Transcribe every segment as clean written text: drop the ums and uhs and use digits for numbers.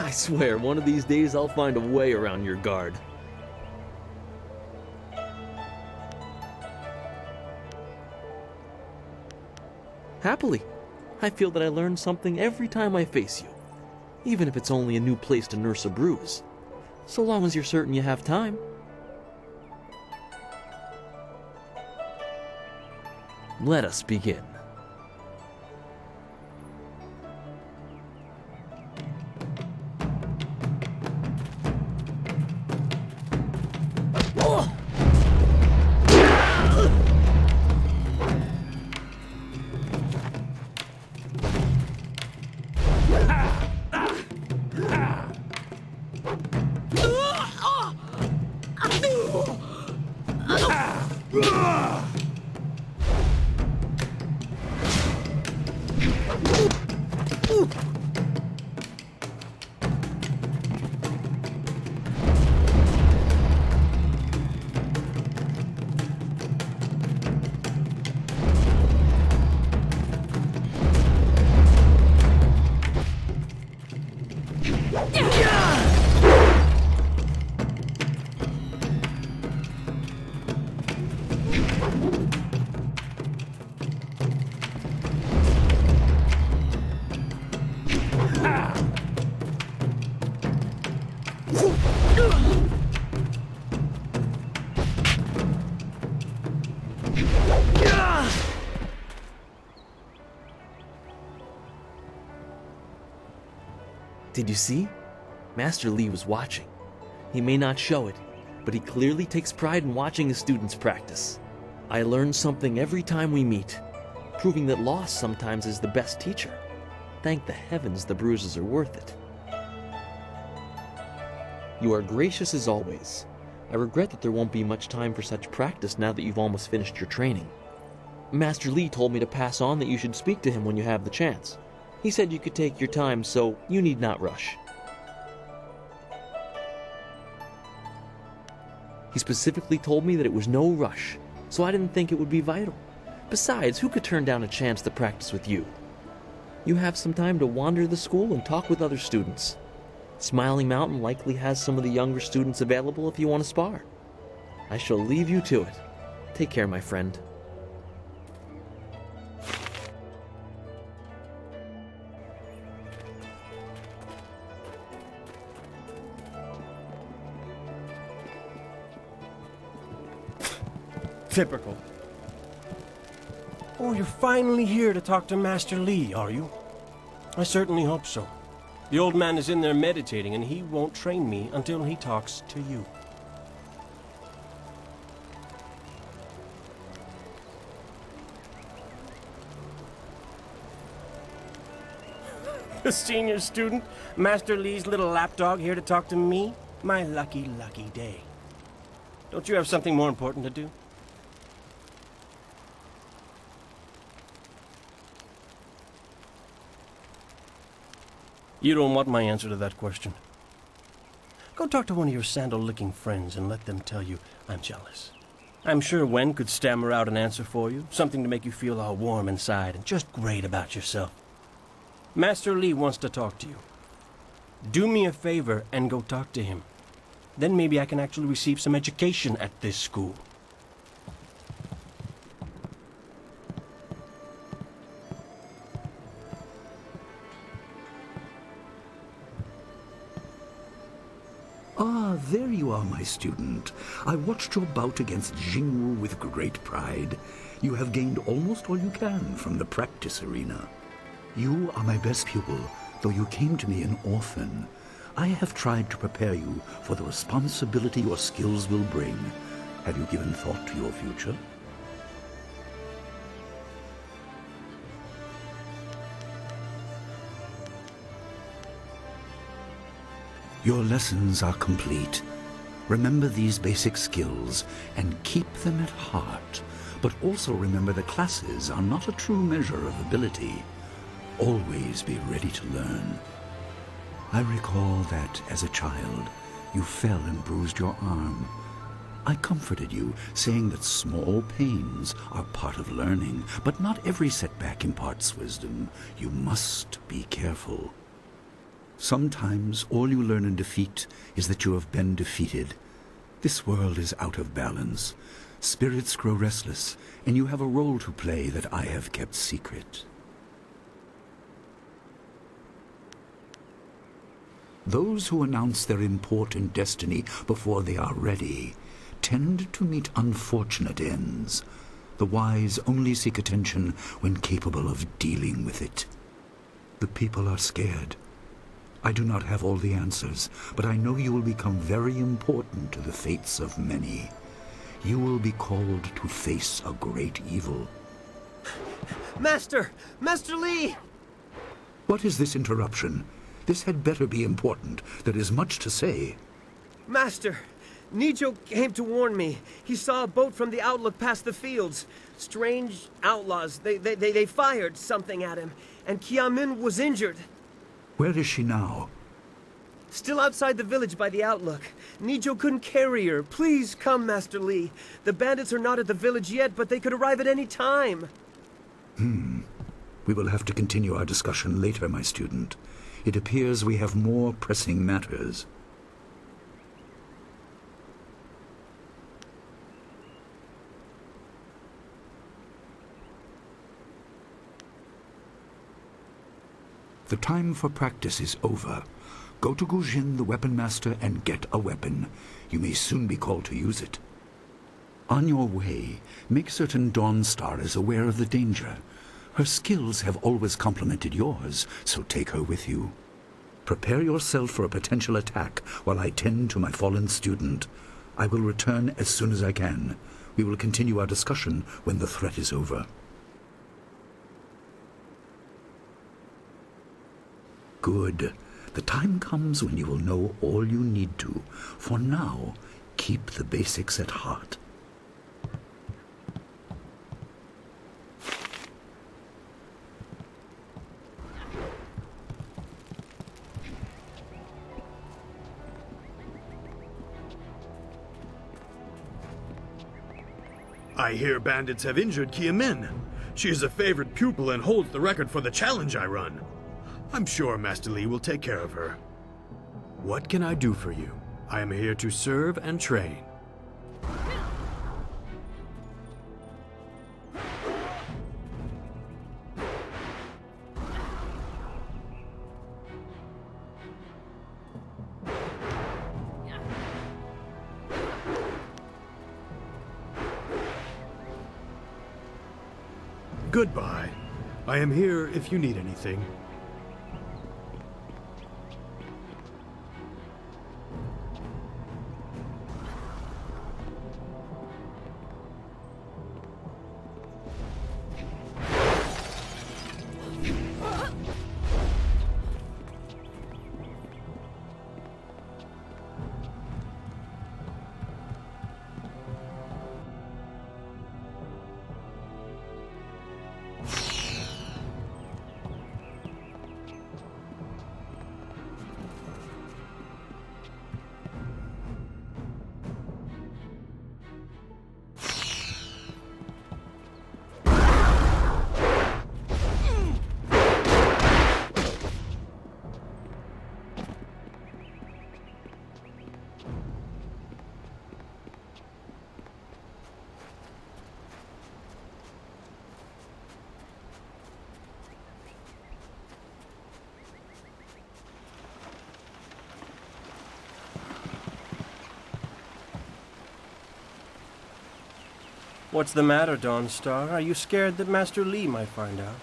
I swear, one of these days I'll find a way around your guard. Happily. I feel that I learn something every time I face you, even if it's only a new place to nurse a bruise, so long as you're certain you have time. Let us begin. Did you see? Master Li was watching. He may not show it, but he clearly takes pride in watching his students practice. I learn something every time we meet, proving that loss sometimes is the best teacher. Thank the heavens the bruises are worth it. You are gracious as always. I regret that there won't be much time for such practice now that you've almost finished your training. Master Li told me to pass on that you should speak to him when you have the chance. He said you could take your time, so you need not rush. He specifically told me that it was no rush, so I didn't think it would be vital. Besides, who could turn down a chance to practice with you? You have some time to wander the school and talk with other students. Smiling Mountain likely has some of the younger students available if you want to spar. I shall leave you to it. Take care, my friend. Typical. Oh, you're finally here to talk to Master Li, are you? I certainly hope so. The old man is in there meditating, and he won't train me until he talks to you. The senior student, Master Li's little lapdog, here to talk to me? My lucky, lucky day. Don't you have something more important to do? You don't want my answer to that question. Go talk to one of your sandal-licking friends and let them tell you I'm jealous. I'm sure Wen could stammer out an answer for you, something to make you feel all warm inside and just great about yourself. Master Li wants to talk to you. Do me a favor and go talk to him. Then maybe I can actually receive some education at this school. Ah, there you are, my student. I watched your bout against Jingwu with great pride. You have gained almost all you can from the practice arena. You are my best pupil, though you came to me an orphan. I have tried to prepare you for the responsibility your skills will bring. Have you given thought to your future? Your lessons are complete. Remember these basic skills and keep them at heart. But also remember that classes are not a true measure of ability. Always be ready to learn. I recall that, as a child, you fell and bruised your arm. I comforted you, saying that small pains are part of learning, but not every setback imparts wisdom. You must be careful. Sometimes all you learn in defeat is that you have been defeated. This world is out of balance. Spirits grow restless, and you have a role to play that I have kept secret. Those who announce their important destiny before they are ready tend to meet unfortunate ends. The wise only seek attention when capable of dealing with it. The people are scared. I do not have all the answers, but I know you will become very important to the fates of many. You will be called to face a great evil. Master! Master Li! What is this interruption? This had better be important. There is much to say. Master! Nijo came to warn me. He saw a boat from the outlook past the fields. Strange outlaws. They fired something at him, and Kiamin was injured. Where is she now? Still outside the village by the outlook. Nijo couldn't carry her. Please come, Master Li. The bandits are not at the village yet, but they could arrive at any time. We will have to continue our discussion later, my student. It appears we have more pressing matters. The time for practice is over. Go to Gujin, the weapon master, and get a weapon. You may soon be called to use it. On your way, make certain Dawnstar is aware of the danger. Her skills have always complemented yours, so take her with you. Prepare yourself for a potential attack while I tend to my fallen student. I will return as soon as I can. We will continue our discussion when the threat is over. Good. The time comes when you will know all you need to. For now, keep the basics at heart. I hear bandits have injured Kia Min. She is a favorite pupil and holds the record for the challenge I run. I'm sure Master Li will take care of her. What can I do for you? I am here to serve and train. Goodbye. I am here if you need anything. What's the matter, Dawnstar? Are you scared that Master Li might find out?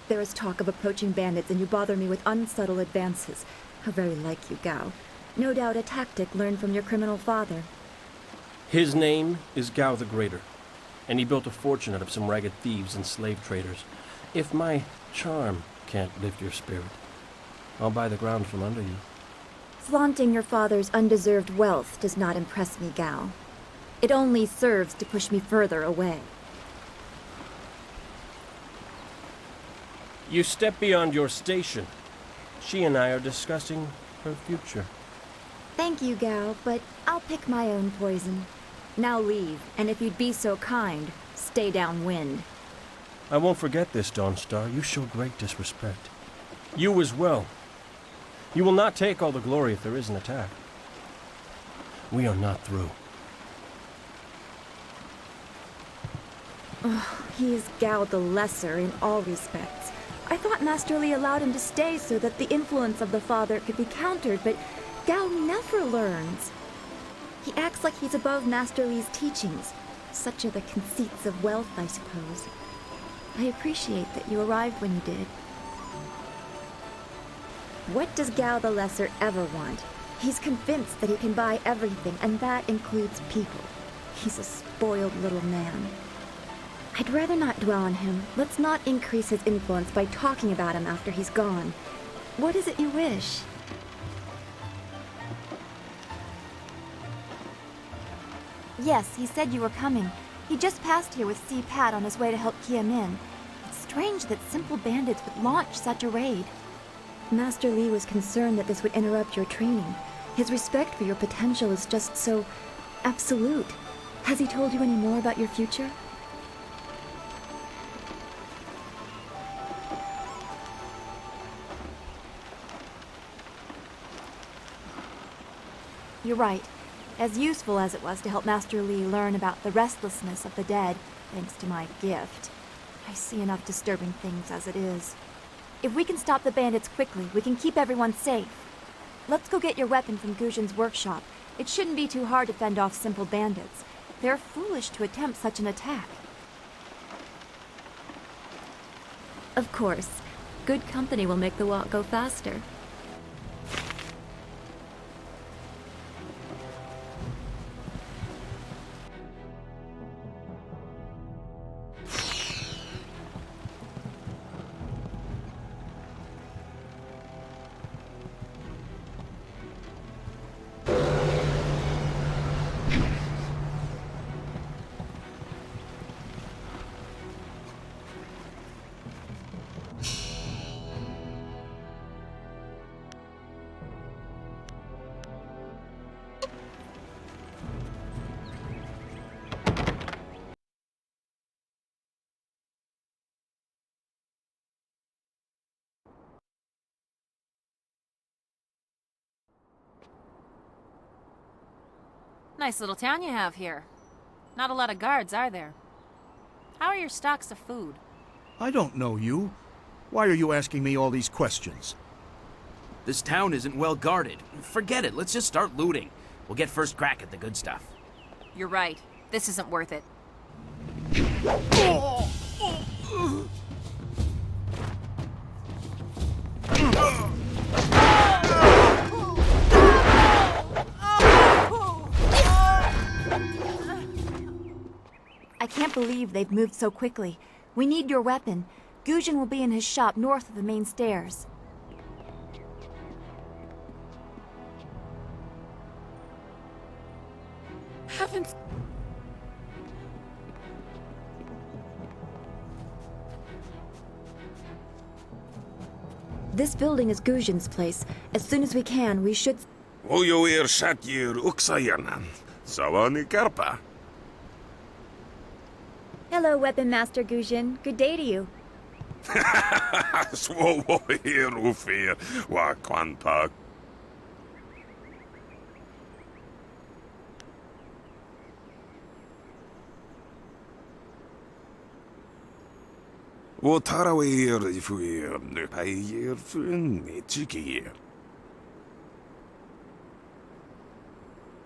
There is talk of approaching bandits, and you bother me with unsubtle advances. How very like you, Gao. No doubt a tactic learned from your criminal father. His name is Gao the Greater, and he built a fortune out of some ragged thieves and slave traders. If my charm can't lift your spirit, I'll buy the ground from under you. Flaunting your father's undeserved wealth does not impress me, Gao. It only serves to push me further away. You step beyond your station. She and I are discussing her future. Thank you, Gao, but I'll pick my own poison. Now leave, and if you'd be so kind, stay downwind. I won't forget this, Dawnstar. You show great disrespect. You as well. You will not take all the glory if there is an attack. We are not through. Oh, he is Gao the Lesser in all respects. I thought Master Li allowed him to stay so that the influence of the father could be countered, but Gao never learns. He acts like he's above Master Li's teachings. Such are the conceits of wealth, I suppose. I appreciate that you arrived when you did. What does Gao the Lesser ever want? He's convinced that he can buy everything, and that includes people. He's a spoiled little man. I'd rather not dwell on him. Let's not increase his influence by talking about him after he's gone. What is it you wish? Yes, he said you were coming. He just passed here with Si Pat on his way to help Kia Min. It's strange that simple bandits would launch such a raid. Master Li was concerned that this would interrupt your training. His respect for your potential is just so absolute. Has he told you any more about your future? You're right. As useful as it was to help Master Li learn about the restlessness of the dead, thanks to my gift, I see enough disturbing things as it is. If we can stop the bandits quickly, we can keep everyone safe. Let's go get your weapon from Guzhen's workshop. It shouldn't be too hard to fend off simple bandits. They're foolish to attempt such an attack. Of course. Good company will make the walk go faster. Nice little town you have here. Not a lot of guards, are there? How are your stocks of food? I don't know you. Why are you asking me all these questions? This town isn't well guarded. Forget it, let's just start looting. We'll get first crack at the good stuff. You're right. This isn't worth it. I can't believe they've moved so quickly. We need your weapon. Guzhin will be in his shop north of the main stairs. Heavens! This building is Guzhin's place. As soon as we can, we should... Ujuir Shatyir Uksayanan. Savani Karpa. Hello, Weapon Master Guzhin. Good day to you. Swoir Ufir Wakwanpa. Wotarawir Fuir Payir Fun Chikir.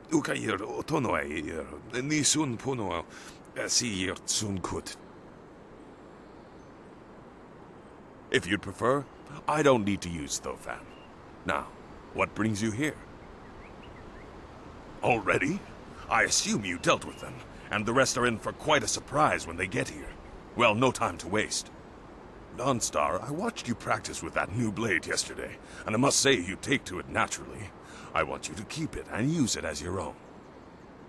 Ukayir Otonoir Nisun Puno Asir Tsunkut. If you'd prefer, I don't need to use Thofan. Now, what brings you here? Already? I assume you dealt with them, and the rest are in for quite a surprise when they get here. Well, no time to waste. Dawnstar, I watched you practice with that new blade yesterday, and I must say you take to it naturally. I want you to keep it and use it as your own.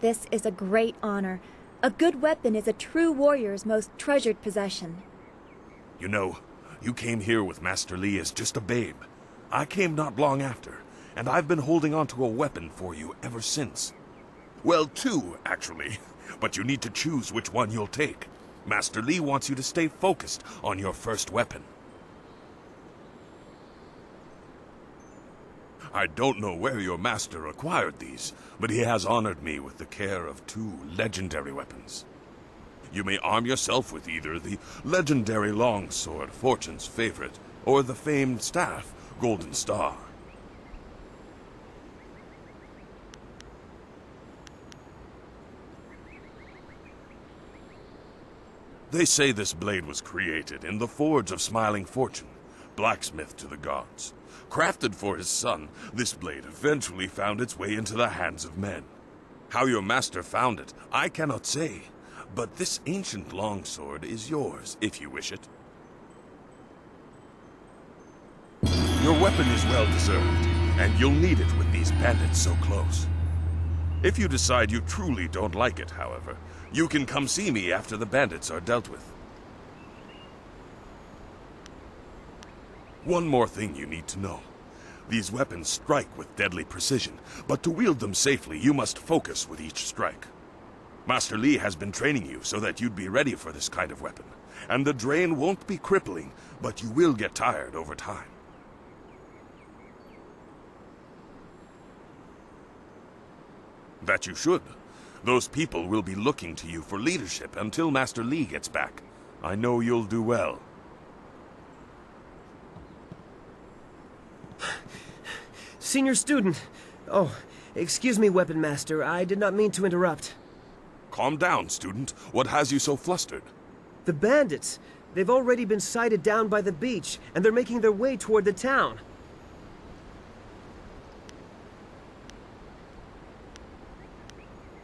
This is a great honor. A good weapon is a true warrior's most treasured possession. You know, you came here with Master Li as just a babe. I came not long after, and I've been holding on to a weapon for you ever since. Well, two, actually, but you need to choose which one you'll take. Master Li wants you to stay focused on your first weapon. I don't know where your master acquired these, but he has honored me with the care of two legendary weapons. You may arm yourself with either the legendary longsword, Fortune's favorite, or the famed staff, Golden Star. They say this blade was created in the forge of Smiling Fortune, blacksmith to the gods. Crafted for his son, this blade eventually found its way into the hands of men. How your master found it, I cannot say, but this ancient longsword is yours, if you wish it. Your weapon is well deserved, and you'll need it with these bandits so close. If you decide you truly don't like it, however, you can come see me after the bandits are dealt with. One more thing you need to know. These weapons strike with deadly precision, but to wield them safely, you must focus with each strike. Master Li has been training you so that you'd be ready for this kind of weapon, and the drain won't be crippling, but you will get tired over time. That you should. Those people will be looking to you for leadership until Master Li gets back. I know you'll do well. Senior student. Oh, excuse me, Weapon Master. I did not mean to interrupt. Calm down, student. What has you so flustered? The bandits. They've already been sighted down by the beach, and they're making their way toward the town.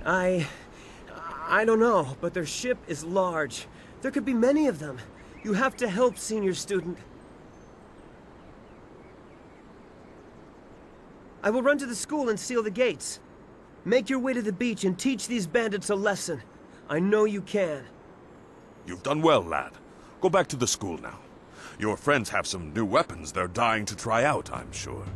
I don't know, but their ship is large. There could be many of them. You have to help, senior student. I will run to the school and seal the gates. Make your way to the beach and teach these bandits a lesson. I know you can. You've done well, lad. Go back to the school now. Your friends have some new weapons they're dying to try out, I'm sure.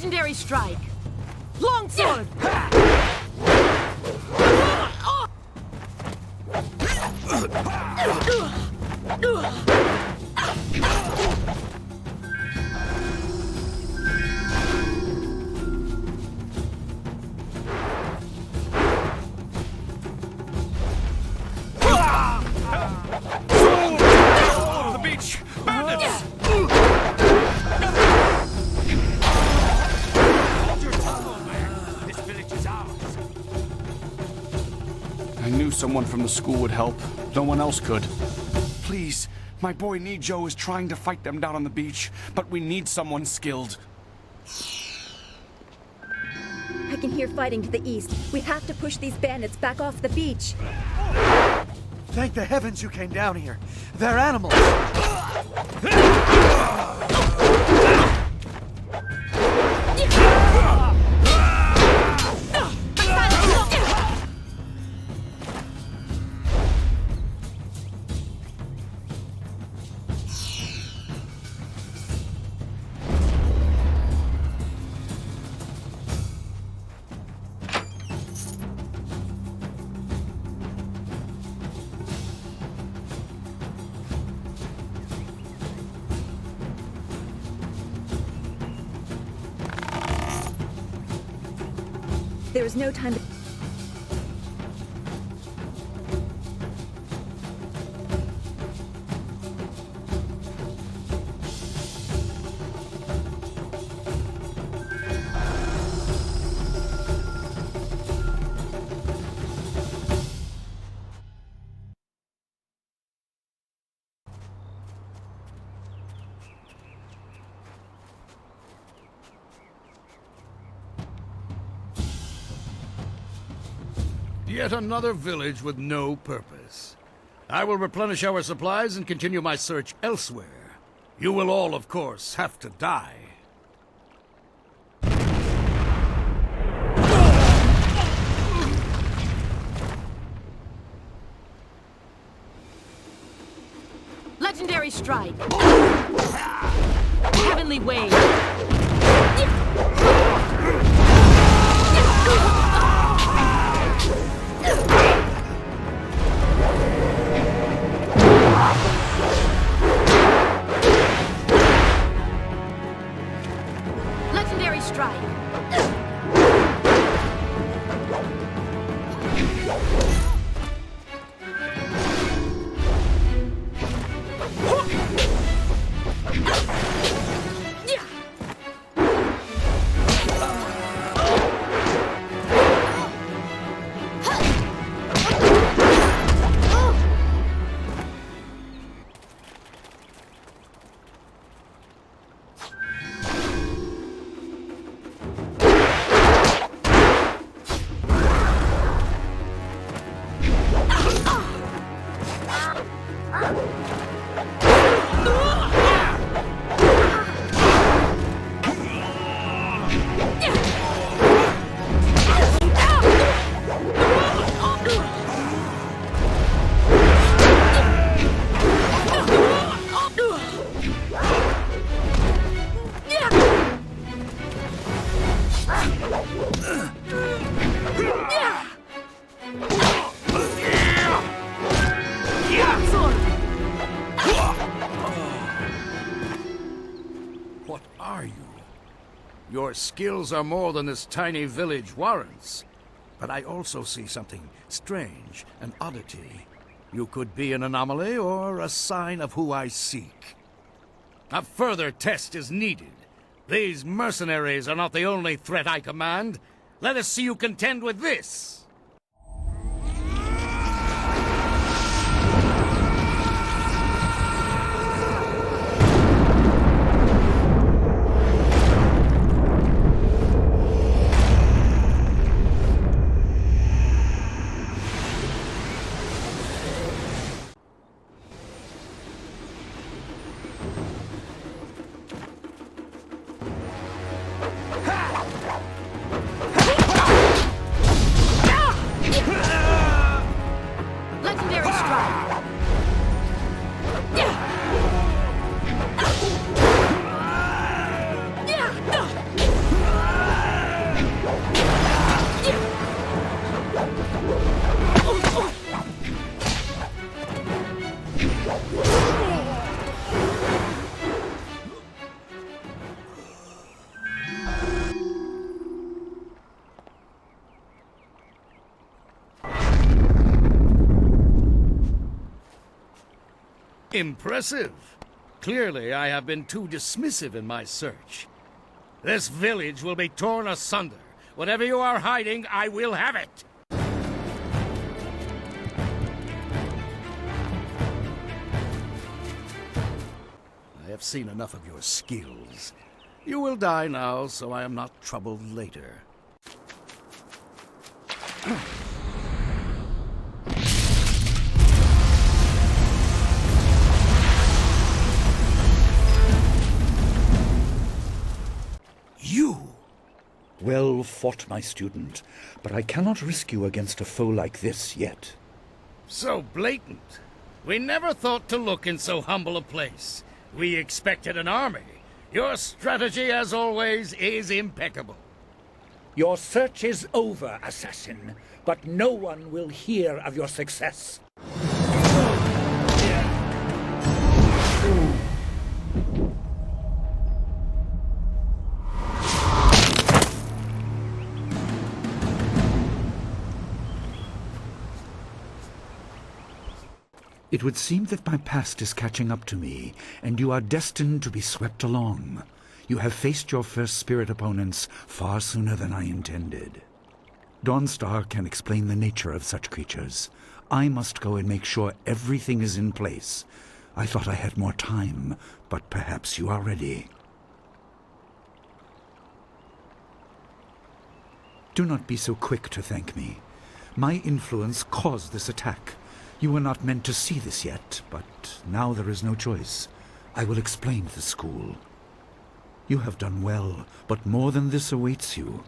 Legendary strike. Longsword. To the beach! Bandits! Hold your tongue, old man. This village is ours. I knew someone from the school would help. No one else could. Please, my boy Nijo is trying to fight them down on the beach, but we need someone skilled. I can hear fighting to the east. We have to push these bandits back off the beach. Thank the heavens you came down here. They're animals. There is no time to... Yet another village with no purpose. I will replenish our supplies and continue my search elsewhere. You will all, of course, have to die. Legendary strike. Heavenly wave. Legendary strike. What are you? Your skills are more than this tiny village warrants. But I also see something strange, an oddity. You could be an anomaly or a sign of who I seek. A further test is needed. These mercenaries are not the only threat I command. Let us see you contend with this! Impressive. Clearly, I have been too dismissive in my search. This village will be torn asunder. Whatever you are hiding, I will have it. I have seen enough of your skills. You will die now, so I am not troubled later. You! Well fought, my student, but I cannot risk you against a foe like this yet. So blatant. We never thought to look in so humble a place. We expected an army. Your strategy, as always, is impeccable. Your search is over, assassin, but no one will hear of your success. It would seem that my past is catching up to me, and you are destined to be swept along. You have faced your first spirit opponents far sooner than I intended. Dawnstar can explain the nature of such creatures. I must go and make sure everything is in place. I thought I had more time, but perhaps you are ready. Do not be so quick to thank me. My influence caused this attack. You were not meant to see this yet, but now there is no choice. I will explain to the school. You have done well, but more than this awaits you.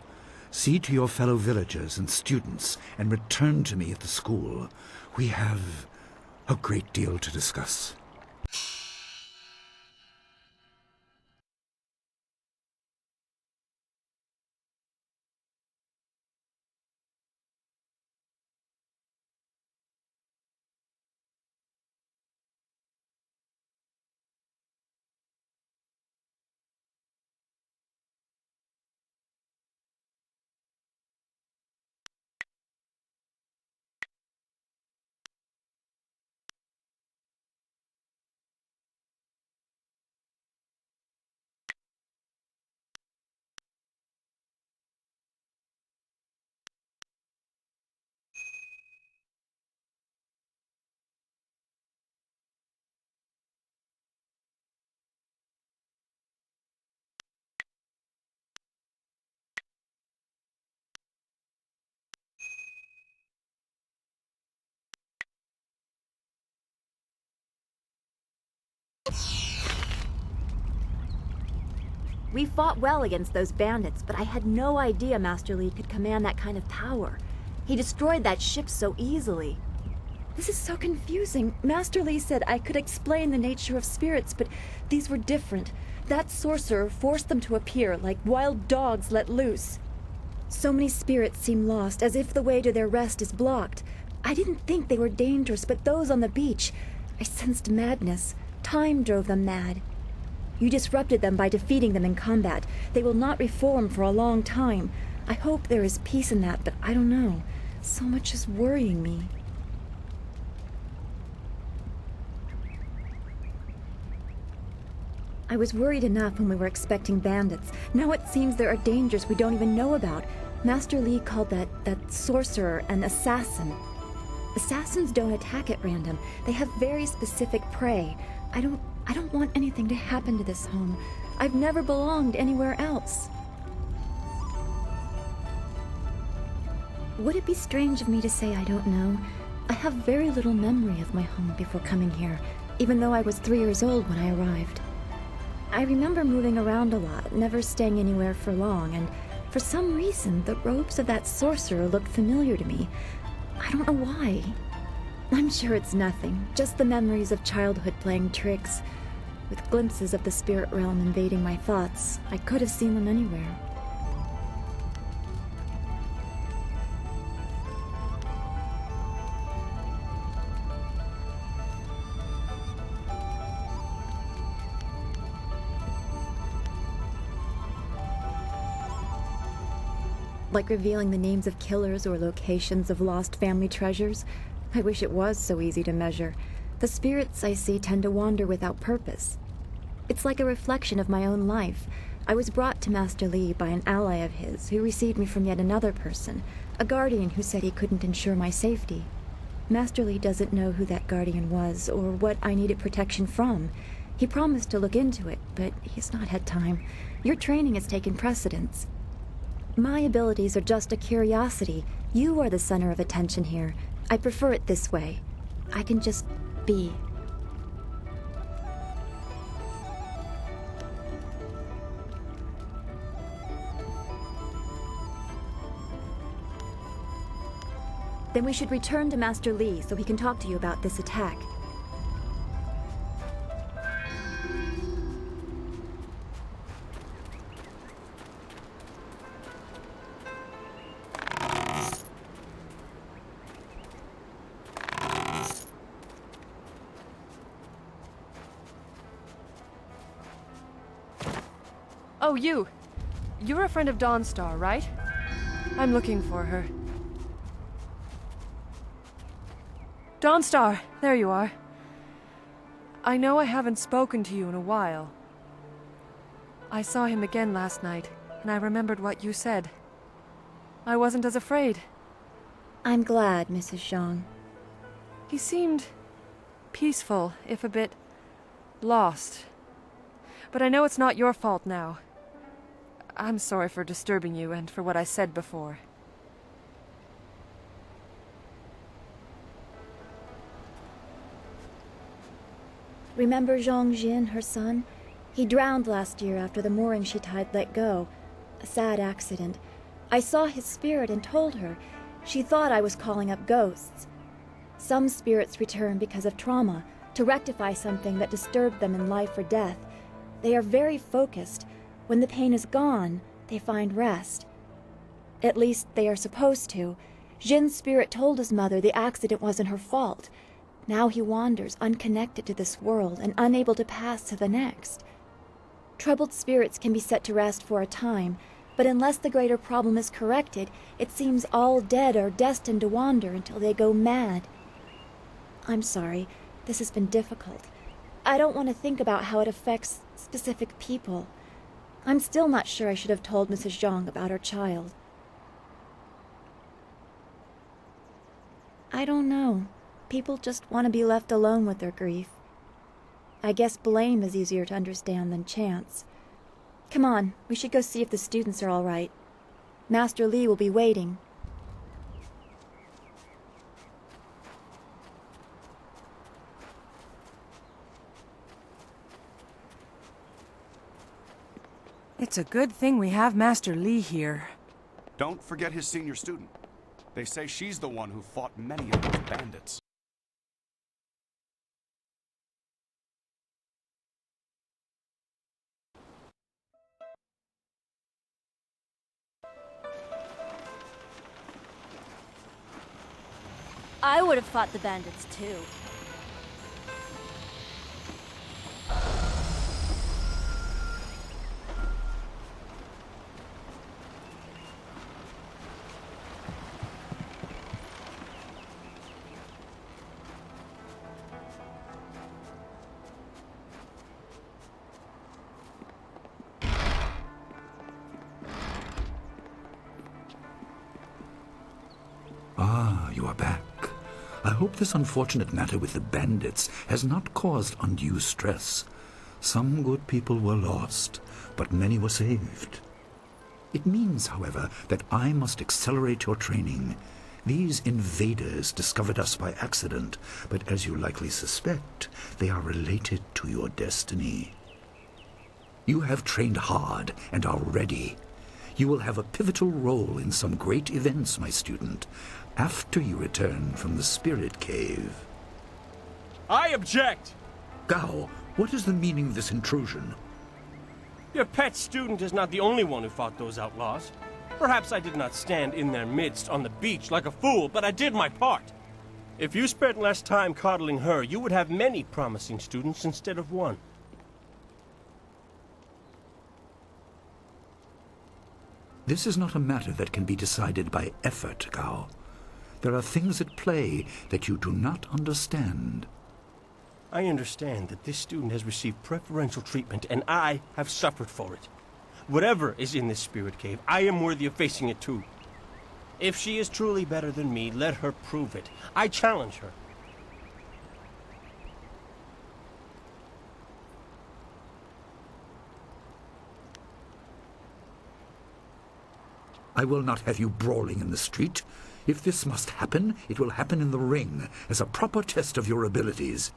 See to your fellow villagers and students, and return to me at the school. We have a great deal to discuss. We fought well against those bandits, but I had no idea Master Li could command that kind of power. He destroyed that ship so easily. This is so confusing. Master Li said I could explain the nature of spirits, but these were different. That sorcerer forced them to appear like wild dogs let loose. So many spirits seem lost, as if the way to their rest is blocked. I didn't think they were dangerous, but those on the beach, I sensed madness. Time drove them mad. You disrupted them by defeating them in combat. They will not reform for a long time. I hope there is peace in that, but I don't know. So much is worrying me. I was worried enough when we were expecting bandits. Now it seems there are dangers we don't even know about. Master Li called that sorcerer an assassin. Assassins don't attack at random. They have very specific prey. I don't want anything to happen to this home. I've never belonged anywhere else. Would it be strange of me to say I don't know? I have very little memory of my home before coming here, even though I was 3 years old when I arrived. I remember moving around a lot, never staying anywhere for long, and for some reason, the robes of that sorcerer looked familiar to me. I don't know why. I'm sure it's nothing, just the memories of childhood playing tricks. With glimpses of the spirit realm invading my thoughts, I could have seen them anywhere. Like revealing the names of killers or locations of lost family treasures. I wish it was so easy to measure. The spirits I see tend to wander without purpose. It's like a reflection of my own life. I was brought to Master Li by an ally of his who received me from yet another person, a guardian who said he couldn't ensure my safety. Master Li doesn't know who that guardian was or what I needed protection from. He promised to look into it, but he's not had time. Your training has taken precedence. My abilities are just a curiosity. You are the center of attention here. I prefer it this way. I can just be. Then we should return to Master Li so he can talk to you about this attack. Oh, you! You're a friend of Dawnstar, right? I'm looking for her. Dawnstar! There you are. I know I haven't spoken to you in a while. I saw him again last night, and I remembered what you said. I wasn't as afraid. I'm glad, Mrs. Zhang. He seemed peaceful, if a bit lost. But I know it's not your fault now. I'm sorry for disturbing you and for what I said before. Remember Zhang Jin, her son? He drowned last year after the mooring she tied let go. A sad accident. I saw his spirit and told her. She thought I was calling up ghosts. Some spirits return because of trauma, to rectify something that disturbed them in life or death. They are very focused. When the pain is gone, they find rest. At least they are supposed to. Jin's spirit told his mother the accident wasn't her fault. Now he wanders unconnected to this world and unable to pass to the next. Troubled spirits can be set to rest for a time, but unless the greater problem is corrected, it seems all dead are destined to wander until they go mad. I'm sorry, this has been difficult. I don't want to think about how it affects specific people. I'm still not sure I should have told Mrs. Zhang about her child. I don't know. People just want to be left alone with their grief. I guess blame is easier to understand than chance. Come on, we should go see if the students are all right. Master Li will be waiting. It's a good thing we have Master Li here. Don't forget his senior student. They say she's the one who fought many of those bandits. I would have fought the bandits too. Ah, you are back. I hope this unfortunate matter with the bandits has not caused undue stress. Some good people were lost, but many were saved. It means, however, that I must accelerate your training. These invaders discovered us by accident, but as you likely suspect, they are related to your destiny. You have trained hard and are ready. You will have a pivotal role in some great events, my student, after you return from the Spirit Cave. I object! Gao, what is the meaning of this intrusion? Your pet student is not the only one who fought those outlaws. Perhaps I did not stand in their midst on the beach like a fool, but I did my part. If you spent less time coddling her, you would have many promising students instead of one. This is not a matter that can be decided by effort, Gao. There are things at play that you do not understand. I understand that this student has received preferential treatment, and I have suffered for it. Whatever is in this spirit cave, I am worthy of facing it too. If she is truly better than me, let her prove it. I challenge her. I will not have you brawling in the street. If this must happen, it will happen in the ring, as a proper test of your abilities.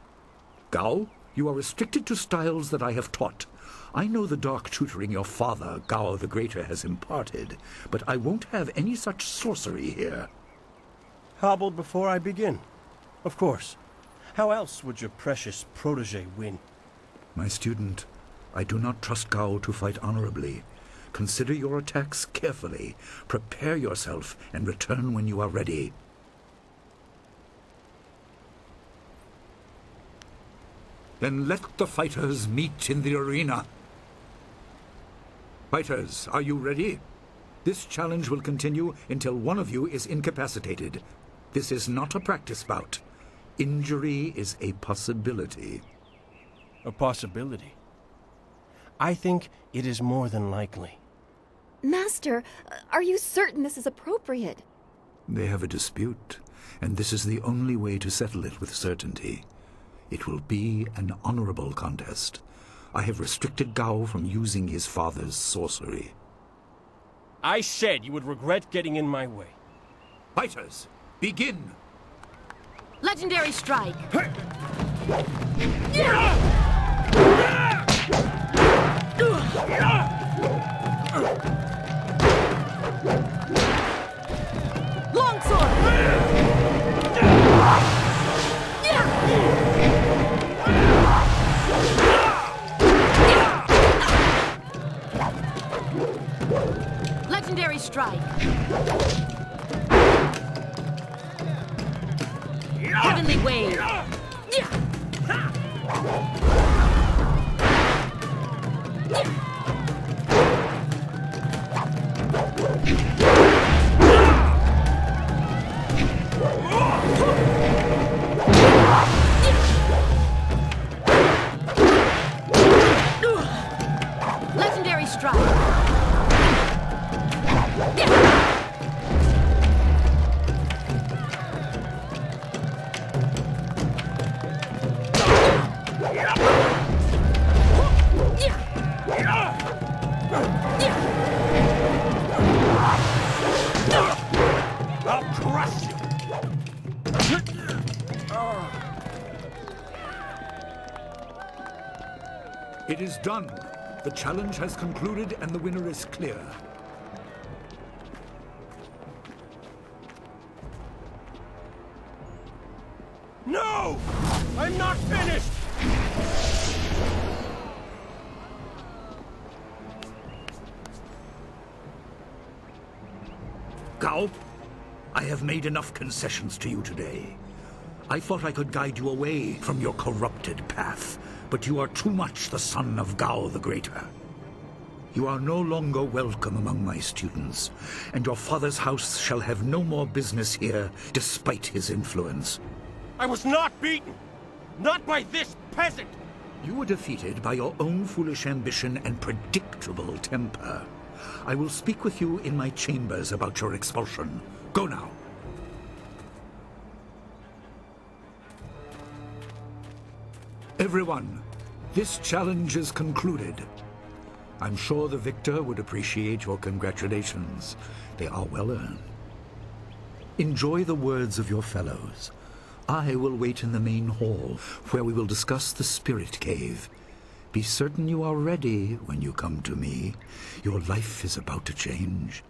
Gao, you are restricted to styles that I have taught. I know the dark tutoring your father, Gao the Greater, has imparted, but I won't have any such sorcery here. Hobbled before I begin. Of course. How else would your precious protege win? My student, I do not trust Gao to fight honorably. Consider your attacks carefully. Prepare yourself and return when you are ready. Then let the fighters meet in the arena. Fighters, are you ready? This challenge will continue until one of you is incapacitated. This is not a practice bout. Injury is a possibility. A possibility? I think it is more than likely. Master, are you certain this is appropriate? They have a dispute, and this is the only way to settle it with certainty. It will be an honorable contest. I have restricted Gao from using his father's sorcery. I said you would regret getting in my way. Fighters, begin! Legendary strike! Longsword! Legendary strike! Heavenly wave! Legendary strike! I'll crush you! It is done. The challenge has concluded and the winner is clear. No! I'm not finished! Gao, I have made enough concessions to you today. I thought I could guide you away from your corrupted path, but you are too much the son of Gao the Greater. You are no longer welcome among my students, and your father's house shall have no more business here, despite his influence. I was not beaten! Not by this peasant! You were defeated by your own foolish ambition and predictable temper. I will speak with you in my chambers about your expulsion. Go now. Everyone, this challenge is concluded. I'm sure the victor would appreciate your congratulations. They are well earned. Enjoy the words of your fellows. I will wait in the main hall, where we will discuss the spirit cave. Be certain you are ready when you come to me. Your life is about to change.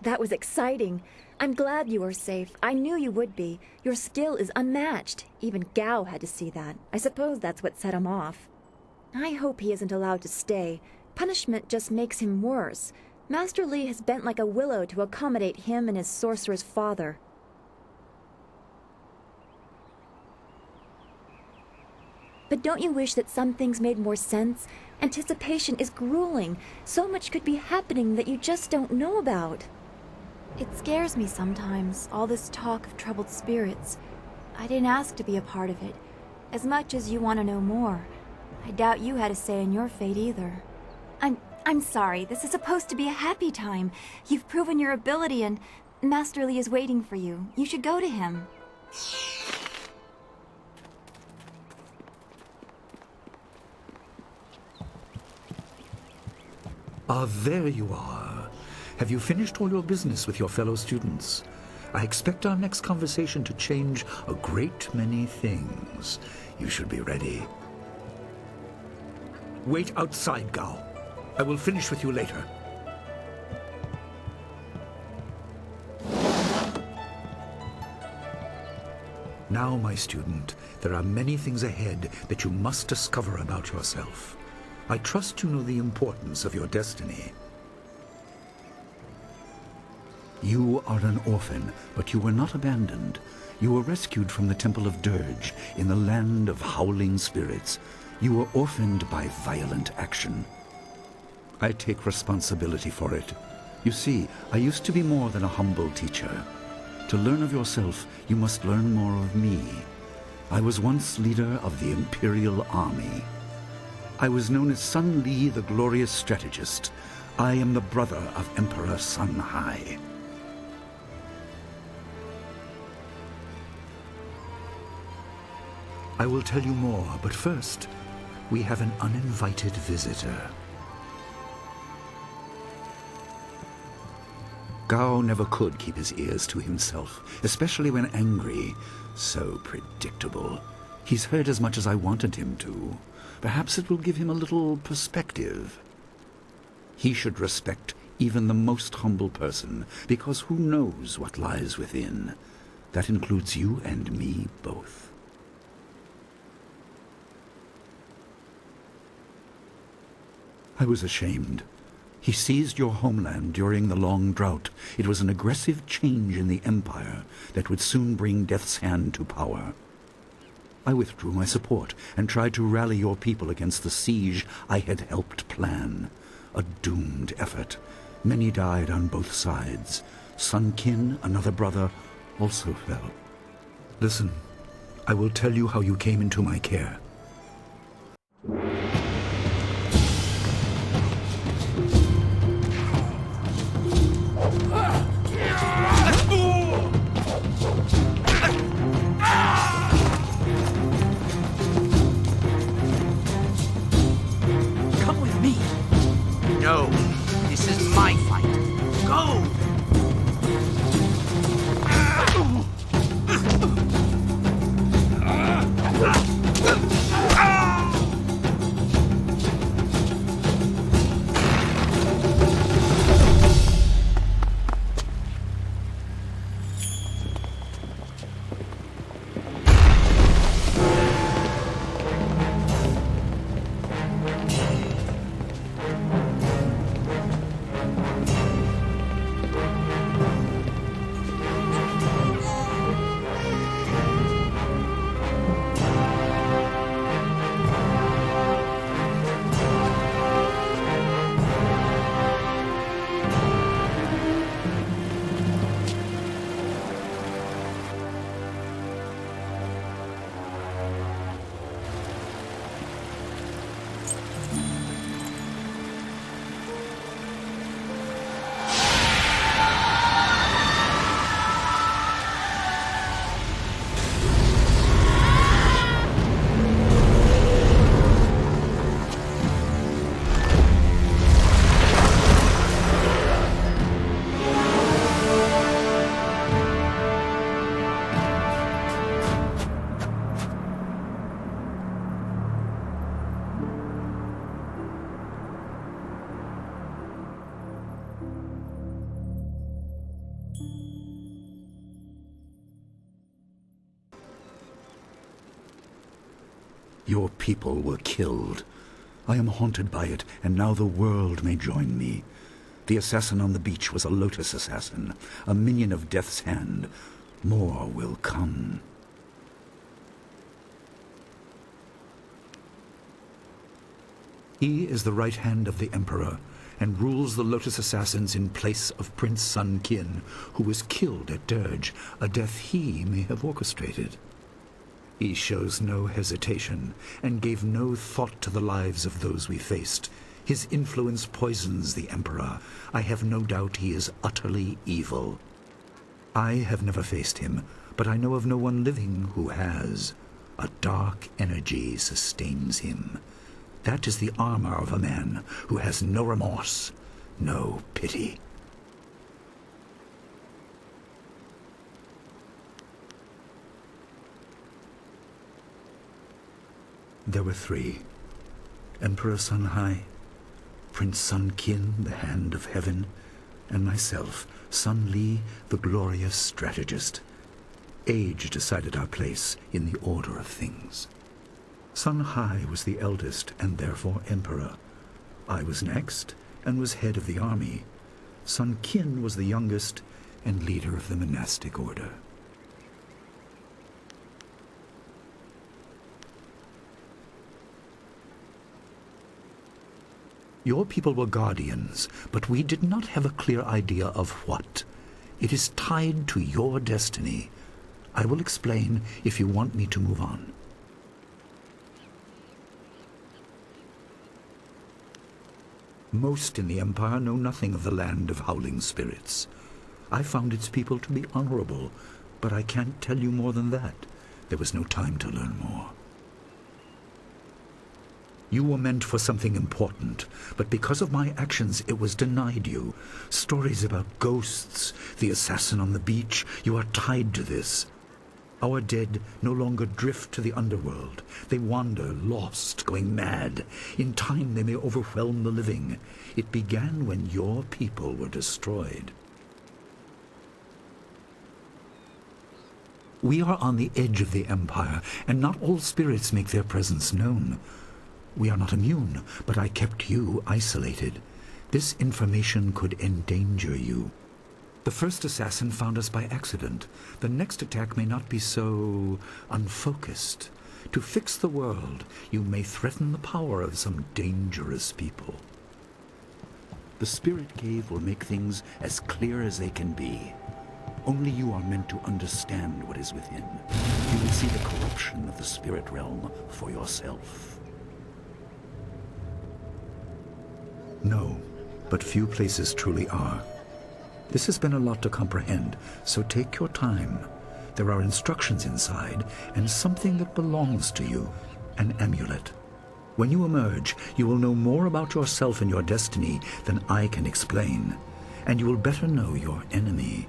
That was exciting. I'm glad you were safe. I knew you would be. Your skill is unmatched. Even Gao had to see that. I suppose that's what set him off. I hope he isn't allowed to stay. Punishment just makes him worse. Master Li has bent like a willow to accommodate him and his sorcerer's father. But don't you wish that some things made more sense? Anticipation is grueling. So much could be happening that you just don't know about. It scares me sometimes, all this talk of troubled spirits. I didn't ask to be a part of it. As much as you want to know more, I doubt you had a say in your fate either. I'm sorry. This is supposed to be a happy time. You've proven your ability and Master Li is waiting for you. You should go to him. Ah, there you are. Have you finished all your business with your fellow students? I expect our next conversation to change a great many things. You should be ready. Wait outside, Gao. I will finish with you later. Now, my student, there are many things ahead that you must discover about yourself. I trust you know the importance of your destiny. You are an orphan, but you were not abandoned. You were rescued from the Temple of Dirge in the land of howling spirits. You were orphaned by violent action. I take responsibility for it. You see, I used to be more than a humble teacher. To learn of yourself, you must learn more of me. I was once leader of the Imperial Army. I was known as Sun Li, the glorious strategist. I am the brother of Emperor Sun Hai. I will tell you more, but first, we have an uninvited visitor. Gao never could keep his ears to himself, especially when angry. So predictable. He's heard as much as I wanted him to. Perhaps it will give him a little perspective. He should respect even the most humble person, because who knows what lies within? That includes you and me both. I was ashamed. He seized your homeland during the long drought. It was an aggressive change in the Empire that would soon bring Death's Hand to power. I withdrew my support and tried to rally your people against the siege I had helped plan. A doomed effort. Many died on both sides. Sun Qin, another brother, also fell. Listen, I will tell you how you came into my care. Come with me. No, this is my fight. Go! Your people were killed. I am haunted by it, and now the world may join me. The assassin on the beach was a Lotus assassin, a minion of Death's Hand. More will come. He is the right hand of the Emperor, and rules the Lotus assassins in place of Prince Sun Qin, who was killed at Dirge, a death he may have orchestrated. He shows no hesitation and gave no thought to the lives of those we faced. His influence poisons the Emperor. I have no doubt he is utterly evil. I have never faced him, but I know of no one living who has. A dark energy sustains him. That is the armor of a man who has no remorse, no pity. There were three. Emperor Sun Hai, Prince Sun Qin, the Hand of Heaven, and myself, Sun Li, the glorious strategist. Age decided our place in the order of things. Sun Hai was the eldest and therefore emperor. I was next and was head of the army. Sun Qin was the youngest and leader of the monastic order. Your people were guardians, but we did not have a clear idea of what. It is tied to your destiny. I will explain if you want me to move on. Most in the Empire know nothing of the land of howling spirits. I found its people to be honorable, but I can't tell you more than that. There was no time to learn more. You were meant for something important, but because of my actions it was denied you. Stories about ghosts, the assassin on the beach, you are tied to this. Our dead no longer drift to the underworld. They wander, lost, going mad. In time they may overwhelm the living. It began when your people were destroyed. We are on the edge of the Empire, and not all spirits make their presence known. We are not immune, but I kept you isolated. This information could endanger you. The first assassin found us by accident. The next attack may not be so unfocused. To fix the world, you may threaten the power of some dangerous people. The Spirit Cave will make things as clear as they can be. Only you are meant to understand what is within. You will see the corruption of the spirit realm for yourself. No, but few places truly are. This has been a lot to comprehend, so take your time. There are instructions inside, and something that belongs to you, an amulet. When you emerge, you will know more about yourself and your destiny than I can explain, and you will better know your enemy.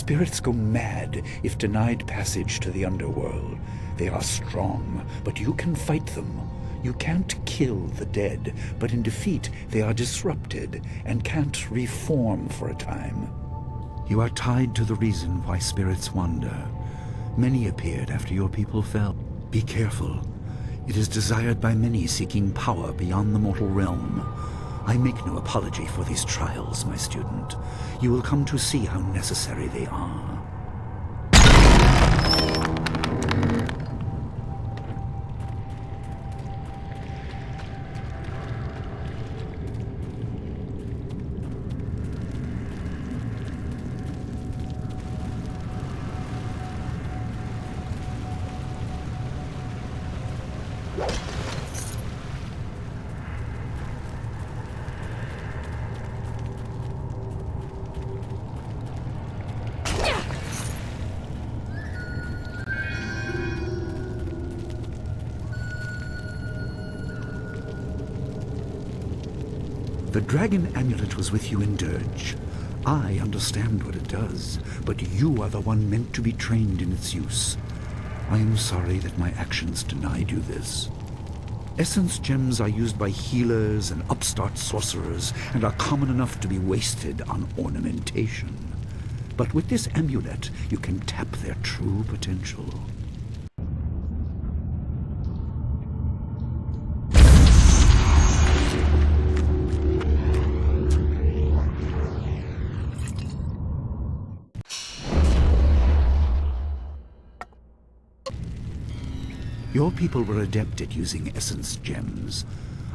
Spirits go mad if denied passage to the underworld. They are strong, but you can fight them. You can't kill the dead, but in defeat they are disrupted and can't reform for a time. You are tied to the reason why spirits wander. Many appeared after your people fell. Be careful. It is desired by many seeking power beyond the mortal realm. I make no apology for these trials, my student. You will come to see how necessary they are. The dragon amulet was with you in Dirge. I understand what it does, but you are the one meant to be trained in its use. I am sorry that my actions denied you this. Essence gems are used by healers and upstart sorcerers and are common enough to be wasted on ornamentation. But with this amulet, you can tap their true potential. Your people were adept at using essence gems.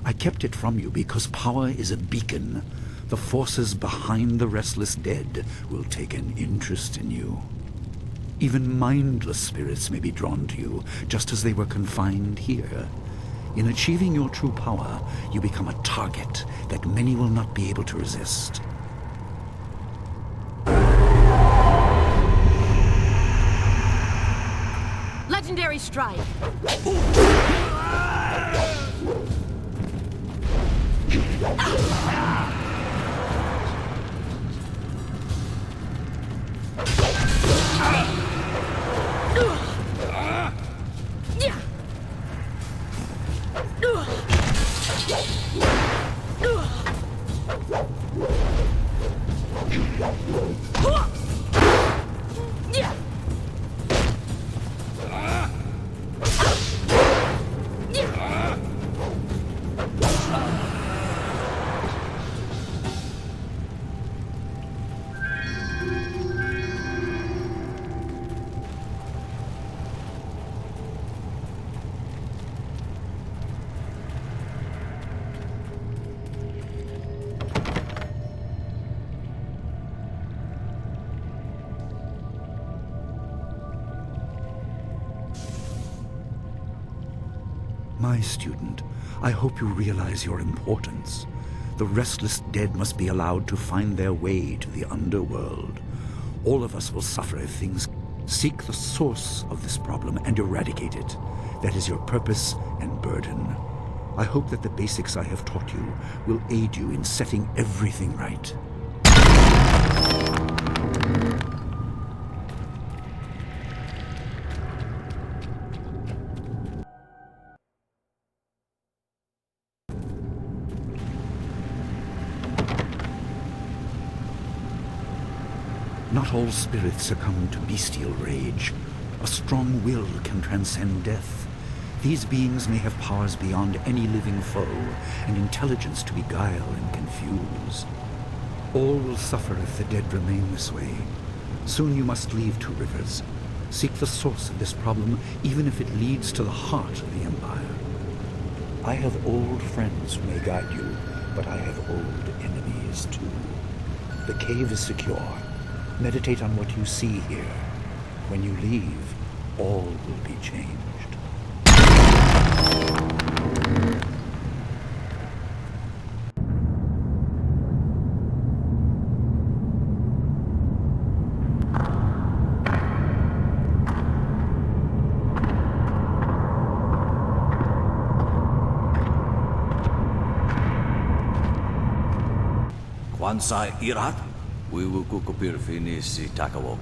I kept it from you because power is a beacon. The forces behind the restless dead will take an interest in you. Even mindless spirits may be drawn to you, just as they were confined here. In achieving your true power, you become a target that many will not be able to resist. Legendary strike. My student, I hope you realize your importance. The restless dead must be allowed to find their way to the underworld. All of us will suffer if things... Seek the source of this problem and eradicate it. That is your purpose and burden. I hope that the basics I have taught you will aid you in setting everything right. Not all spirits succumb to bestial rage. A strong will can transcend death. These beings may have powers beyond any living foe, and intelligence to beguile and confuse. All will suffer if the dead remain this way. Soon you must leave Two Rivers. Seek the source of this problem, even if it leads to the heart of the Empire. I have old friends who may guide you, but I have old enemies too. The cave is secure. Meditate on what you see here. When you leave, all will be changed. Kwanzaa Irat, Wiwukukupir Finisi Takawo.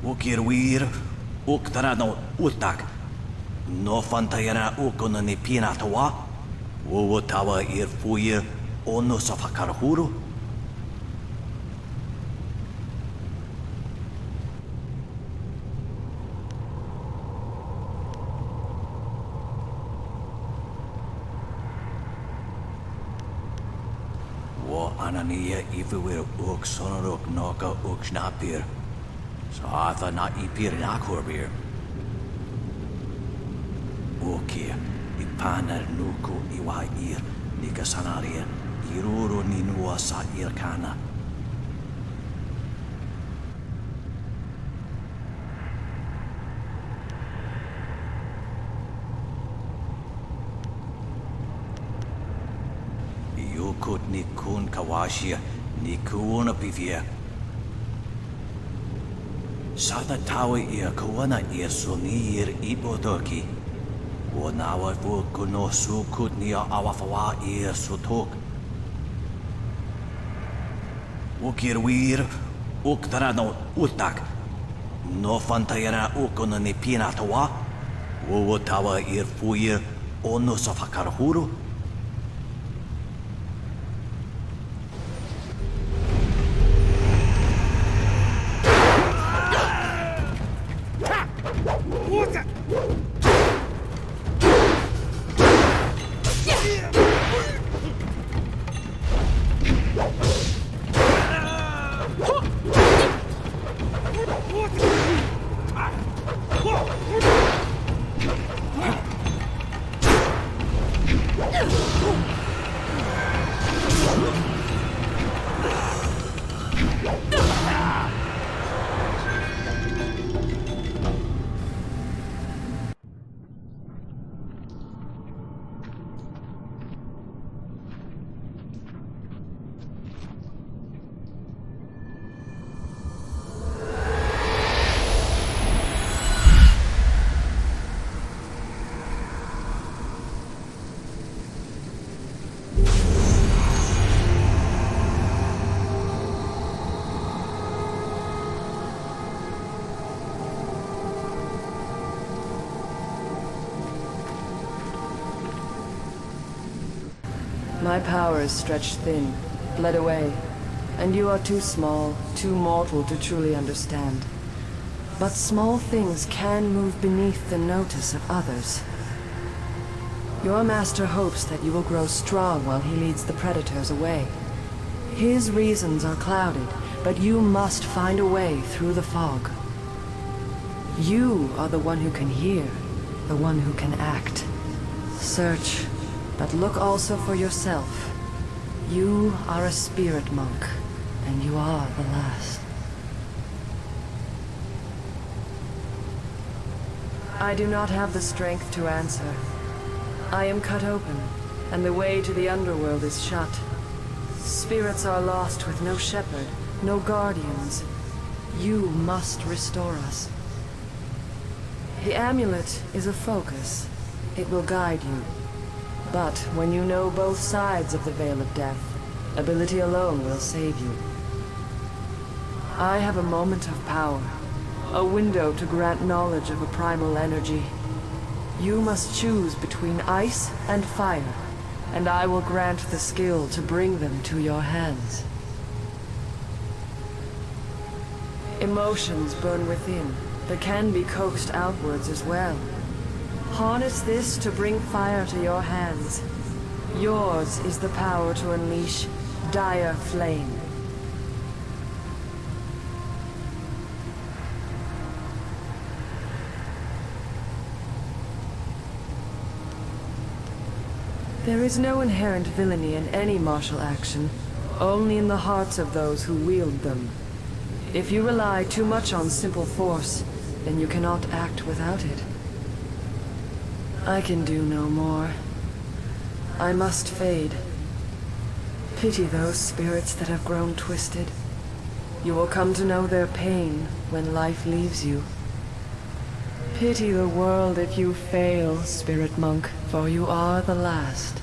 Ukirwir, uktarano utak. No fantayana ukonani pinatawa. Uwatawa irfuir ono safakarhuru. Anania ifuir uk sonoruk noka uk snapir. So atha na ipir nakorbir. Okia, ipanar nuku iwa ir, nikasanaria, iruru ninua sa irkana. Yukut nikun kawashia, nikuna pivia. Sada tawa ir kawana ir sonir ibodoki. Wanawa vukuno sukut nia awafawa ir sutok. Ukirwir, uktarano utak. No fantayana ukonani pinatawa. Uwatawa ir fuir ono safakarhuru. My power is stretched thin, bled away, and you are too small, too mortal to truly understand. But small things can move beneath the notice of others. Your master hopes that you will grow strong while he leads the predators away. His reasons are clouded, but you must find a way through the fog. You are the one who can hear, the one who can act. Search. But look also for yourself. You are a spirit monk, and you are the last. I do not have the strength to answer. I am cut open, and the way to the underworld is shut. Spirits are lost with no shepherd, no guardians. You must restore us. The amulet is a focus. It will guide you. But when you know both sides of the Veil of Death, ability alone will save you. I have a moment of power, a window to grant knowledge of a primal energy. You must choose between ice and fire, and I will grant the skill to bring them to your hands. Emotions burn within, but can be coaxed outwards as well. Harness this to bring fire to your hands. Yours is the power to unleash dire flame. There is no inherent villainy in any martial action, only in the hearts of those who wield them. If you rely too much on simple force, then you cannot act without it. I can do no more. I must fade. Pity those spirits that have grown twisted. You will come to know their pain when life leaves you. Pity the world if you fail, spirit monk, for you are the last.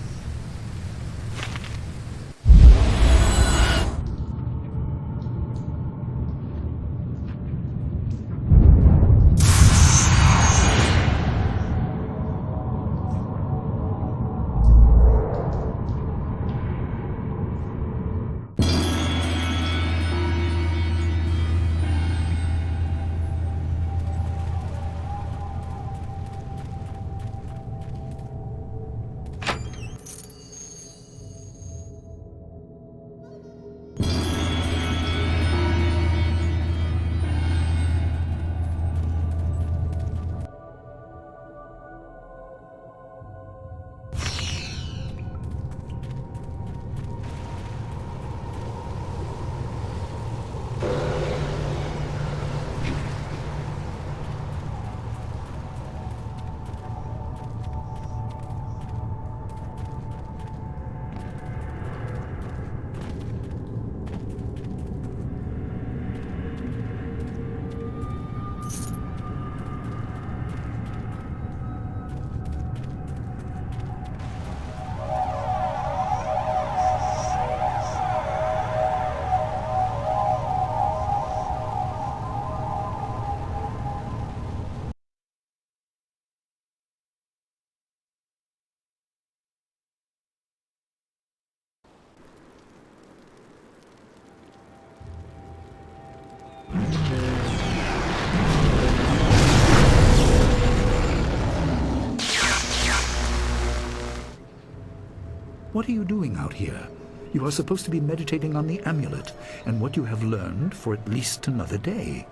What are you doing out here? You are supposed to be meditating on the amulet and what you have learned for at least another day.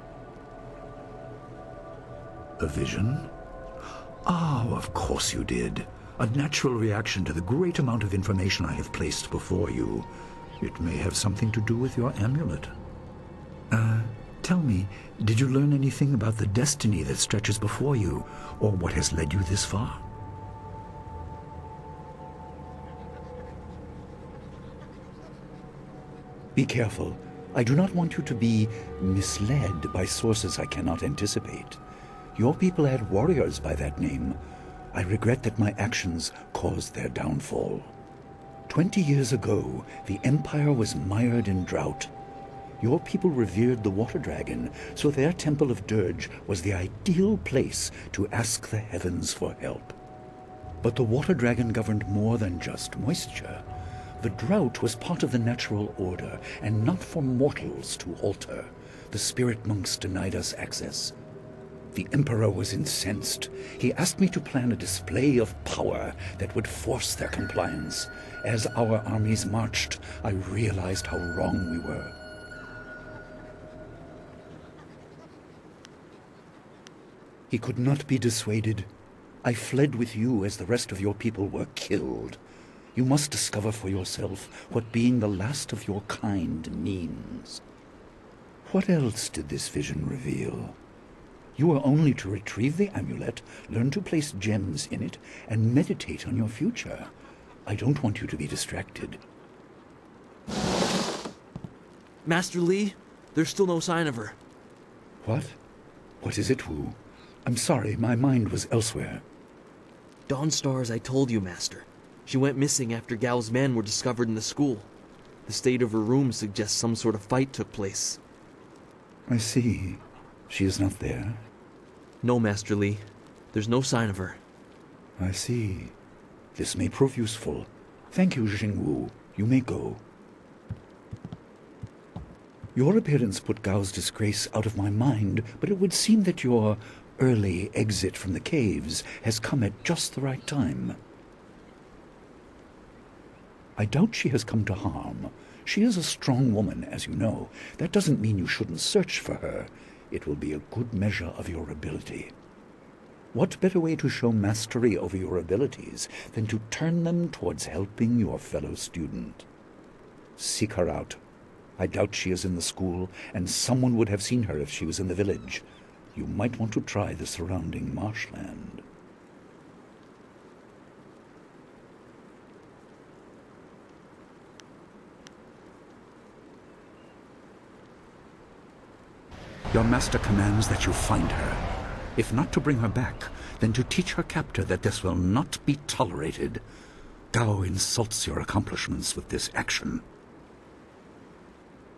A vision? Oh, of course you did. A natural reaction to the great amount of information I have placed before you. It may have something to do with your amulet. Tell me, did you learn anything about the destiny that stretches before you, or what has led you this far? Be careful. I do not want you to be misled by sources I cannot anticipate. Your people had warriors by that name. I regret that my actions caused their downfall. 20 years ago, the Empire was mired in drought. Your people revered the water dragon, so their temple of dirge was the ideal place to ask the heavens for help. But the water dragon governed more than just moisture. The drought was part of the natural order, and not for mortals to alter. The spirit monks denied us access. The Emperor was incensed. He asked me to plan a display of power that would force their compliance. As our armies marched, I realized how wrong we were. He could not be dissuaded. I fled with you as the rest of your people were killed. You must discover for yourself what being the last of your kind means. What else did this vision reveal? You are only to retrieve the amulet, learn to place gems in it, and meditate on your future. I don't want you to be distracted. Master Li, there's still no sign of her. What? What is it, Wu? I'm sorry, my mind was elsewhere. Dawnstar, as I told you, Master. She went missing after Gao's men were discovered in the school. The state of her room suggests some sort of fight took place. I see. She is not there? No, Master Li. There's no sign of her. I see. This may prove useful. Thank you, Jingwu. You may go. Your appearance put Gao's disgrace out of my mind, but it would seem that your early exit from the caves has come at just the right time. I doubt she has come to harm. She is a strong woman, as you know. That doesn't mean you shouldn't search for her. It will be a good measure of your ability. What better way to show mastery over your abilities than to turn them towards helping your fellow student? Seek her out. I doubt she is in the school, and someone would have seen her if she was in the village. You might want to try the surrounding marshland. Your master commands that you find her. If not to bring her back, then to teach her captor that this will not be tolerated. Gao insults your accomplishments with this action.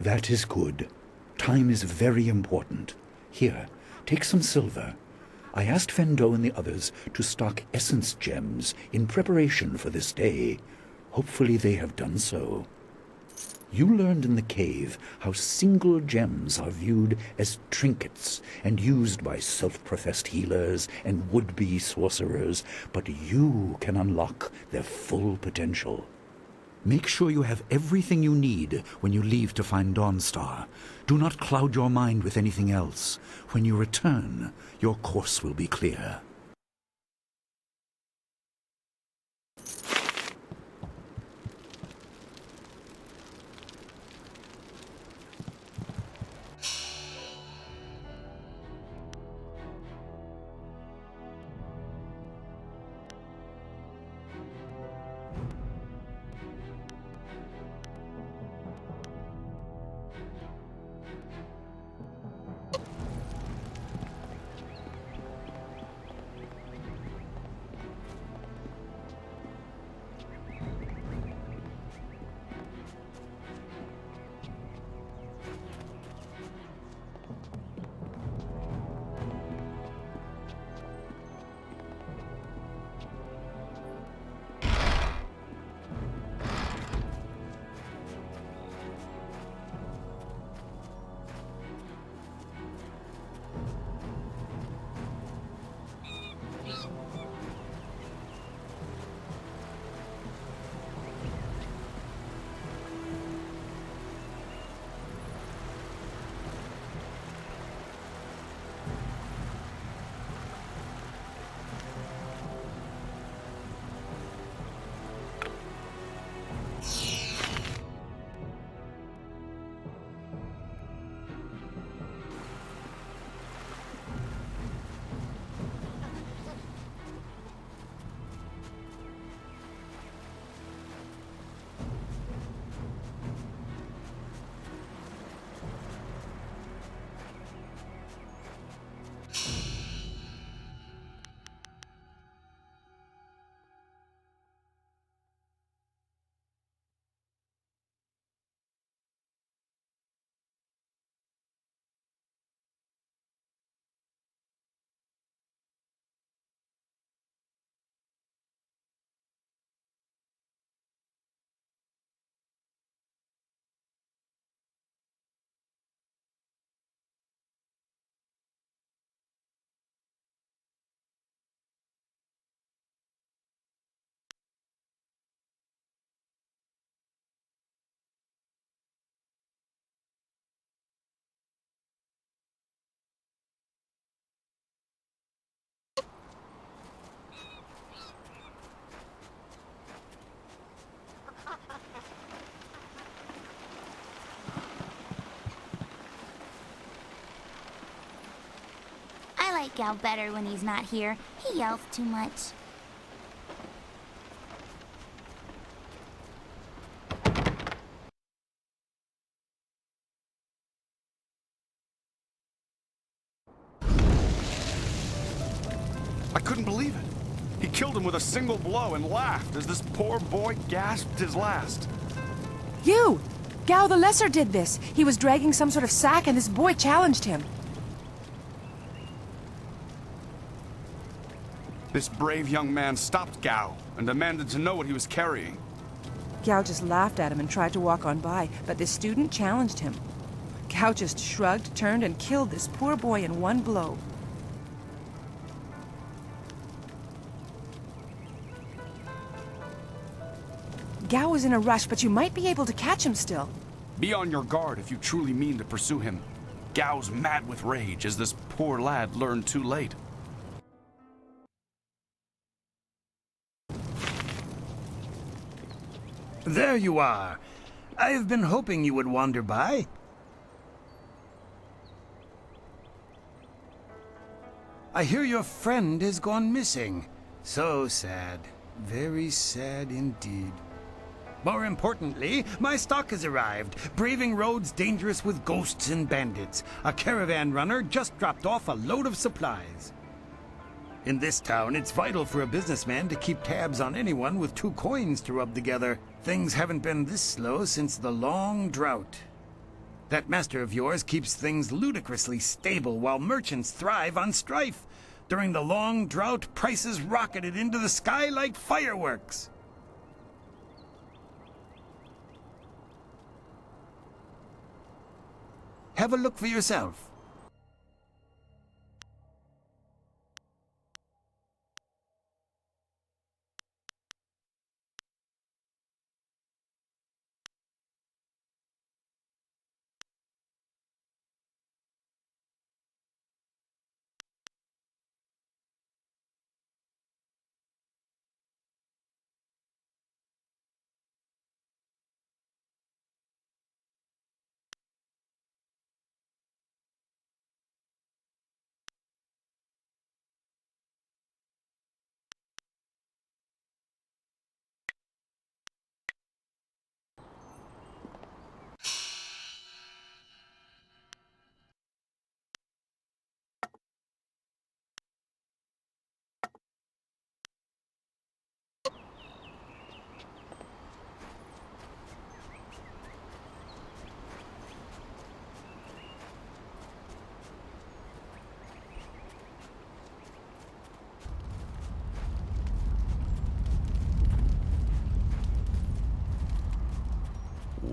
That is good. Time is very important. Here, take some silver. I asked Fendo and the others to stock essence gems in preparation for this day. Hopefully they have done so. You learned in the cave how single gems are viewed as trinkets and used by self-professed healers and would-be sorcerers, but you can unlock their full potential. Make sure you have everything you need when you leave to find Dawnstar. Do not cloud your mind with anything else. When you return, your course will be clear. like Gal better when he's not here. He yells too much. I couldn't believe it. He killed him with a single blow and laughed as this poor boy gasped his last. You! Gao the Lesser did this. He was dragging some sort of sack and this boy challenged him. This brave young man stopped Gao and demanded to know what he was carrying. Gao just laughed at him and tried to walk on by, but this student challenged him. Gao just shrugged, turned, and killed this poor boy in one blow. Gao was in a rush, but you might be able to catch him still. Be on your guard if you truly mean to pursue him. Gao's mad with rage as this poor lad learned too late. There you are. I've been hoping you would wander by. I hear your friend has gone missing. So sad. Very sad indeed. More importantly, my stock has arrived, braving roads dangerous with ghosts and bandits. A caravan runner just dropped off a load of supplies. In this town, it's vital for a businessman to keep tabs on anyone with 2 coins to rub together. Things haven't been this slow since the long drought. That master of yours keeps things ludicrously stable while merchants thrive on strife. During the long drought, prices rocketed into the sky like fireworks. Have a look for yourself.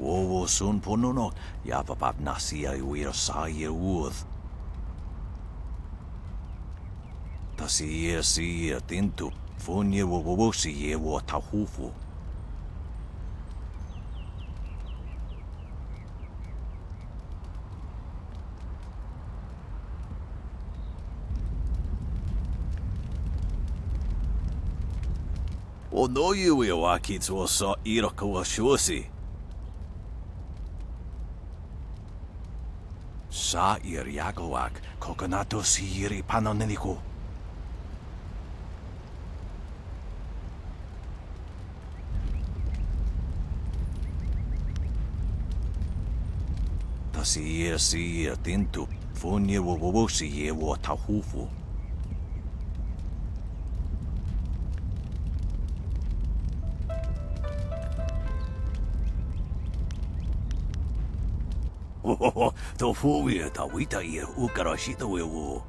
Wowo sun ponunok, yapapap nasia iwir sair uth. Tasir tintu, funye wowosi ye wo tahufu. O no you wakits wo sa iroko wa shusi. Sa ir yagoak, coconato siri panonenico. Tasir tintu, funye wowosi ye wo tahufu. Oh, to fuwie ta wita ir ukarashita wewo.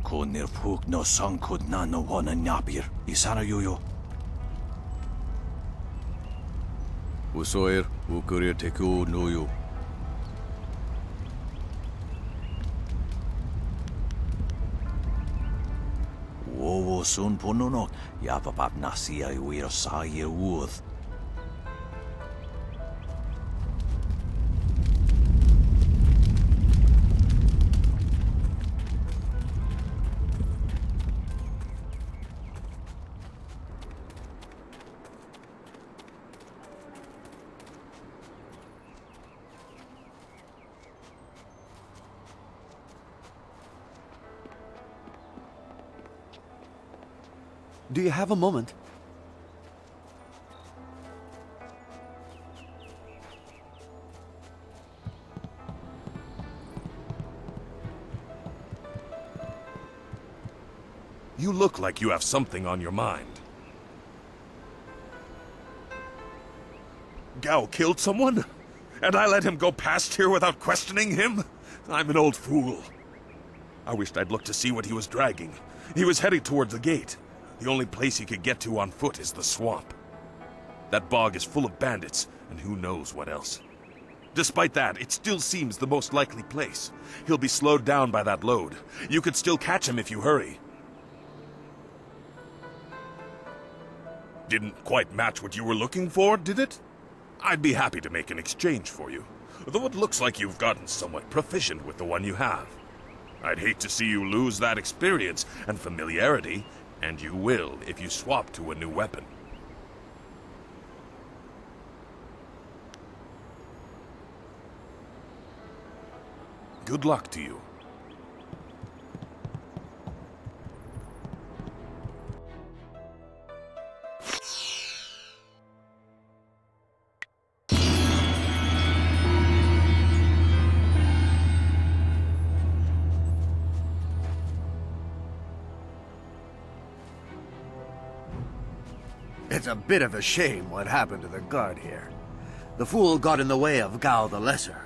Konir fuk no sankud na no wana nyapir, isana yoyo. Usoir, ukurir teku noyo. Wowo sun ponunok, yapapap nasia iwir sa ye uth. Do you have a moment? You look like you have something on your mind. Gao killed someone? And I let him go past here without questioning him? I'm an old fool. I wished I'd looked to see what he was dragging. He was heading towards the gate. The only place he could get to on foot is the swamp. That bog is full of bandits, and who knows what else. Despite that, it still seems the most likely place. He'll be slowed down by that load. You could still catch him if you hurry. Didn't quite match what you were looking for, did it? I'd be happy to make an exchange for you, though it looks like you've gotten somewhat proficient with the one you have. I'd hate to see you lose that experience and familiarity, and you will if you swap to a new weapon. Good luck to you. It's a bit of a shame what happened to the guard here. The fool got in the way of Gao the Lesser.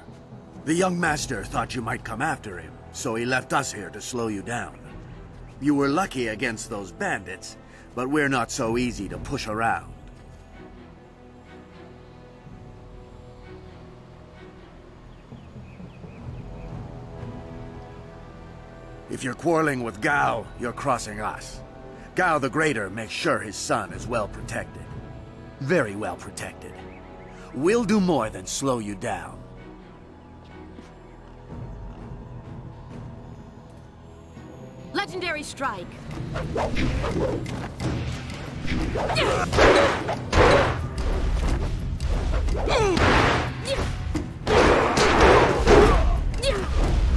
The young master thought you might come after him, so he left us here to slow you down. You were lucky against those bandits, but we're not so easy to push around. If you're quarreling with Gao, you're crossing us. Gao the Greater makes sure his son is well protected. Very well protected. We'll do more than slow you down. Legendary strike.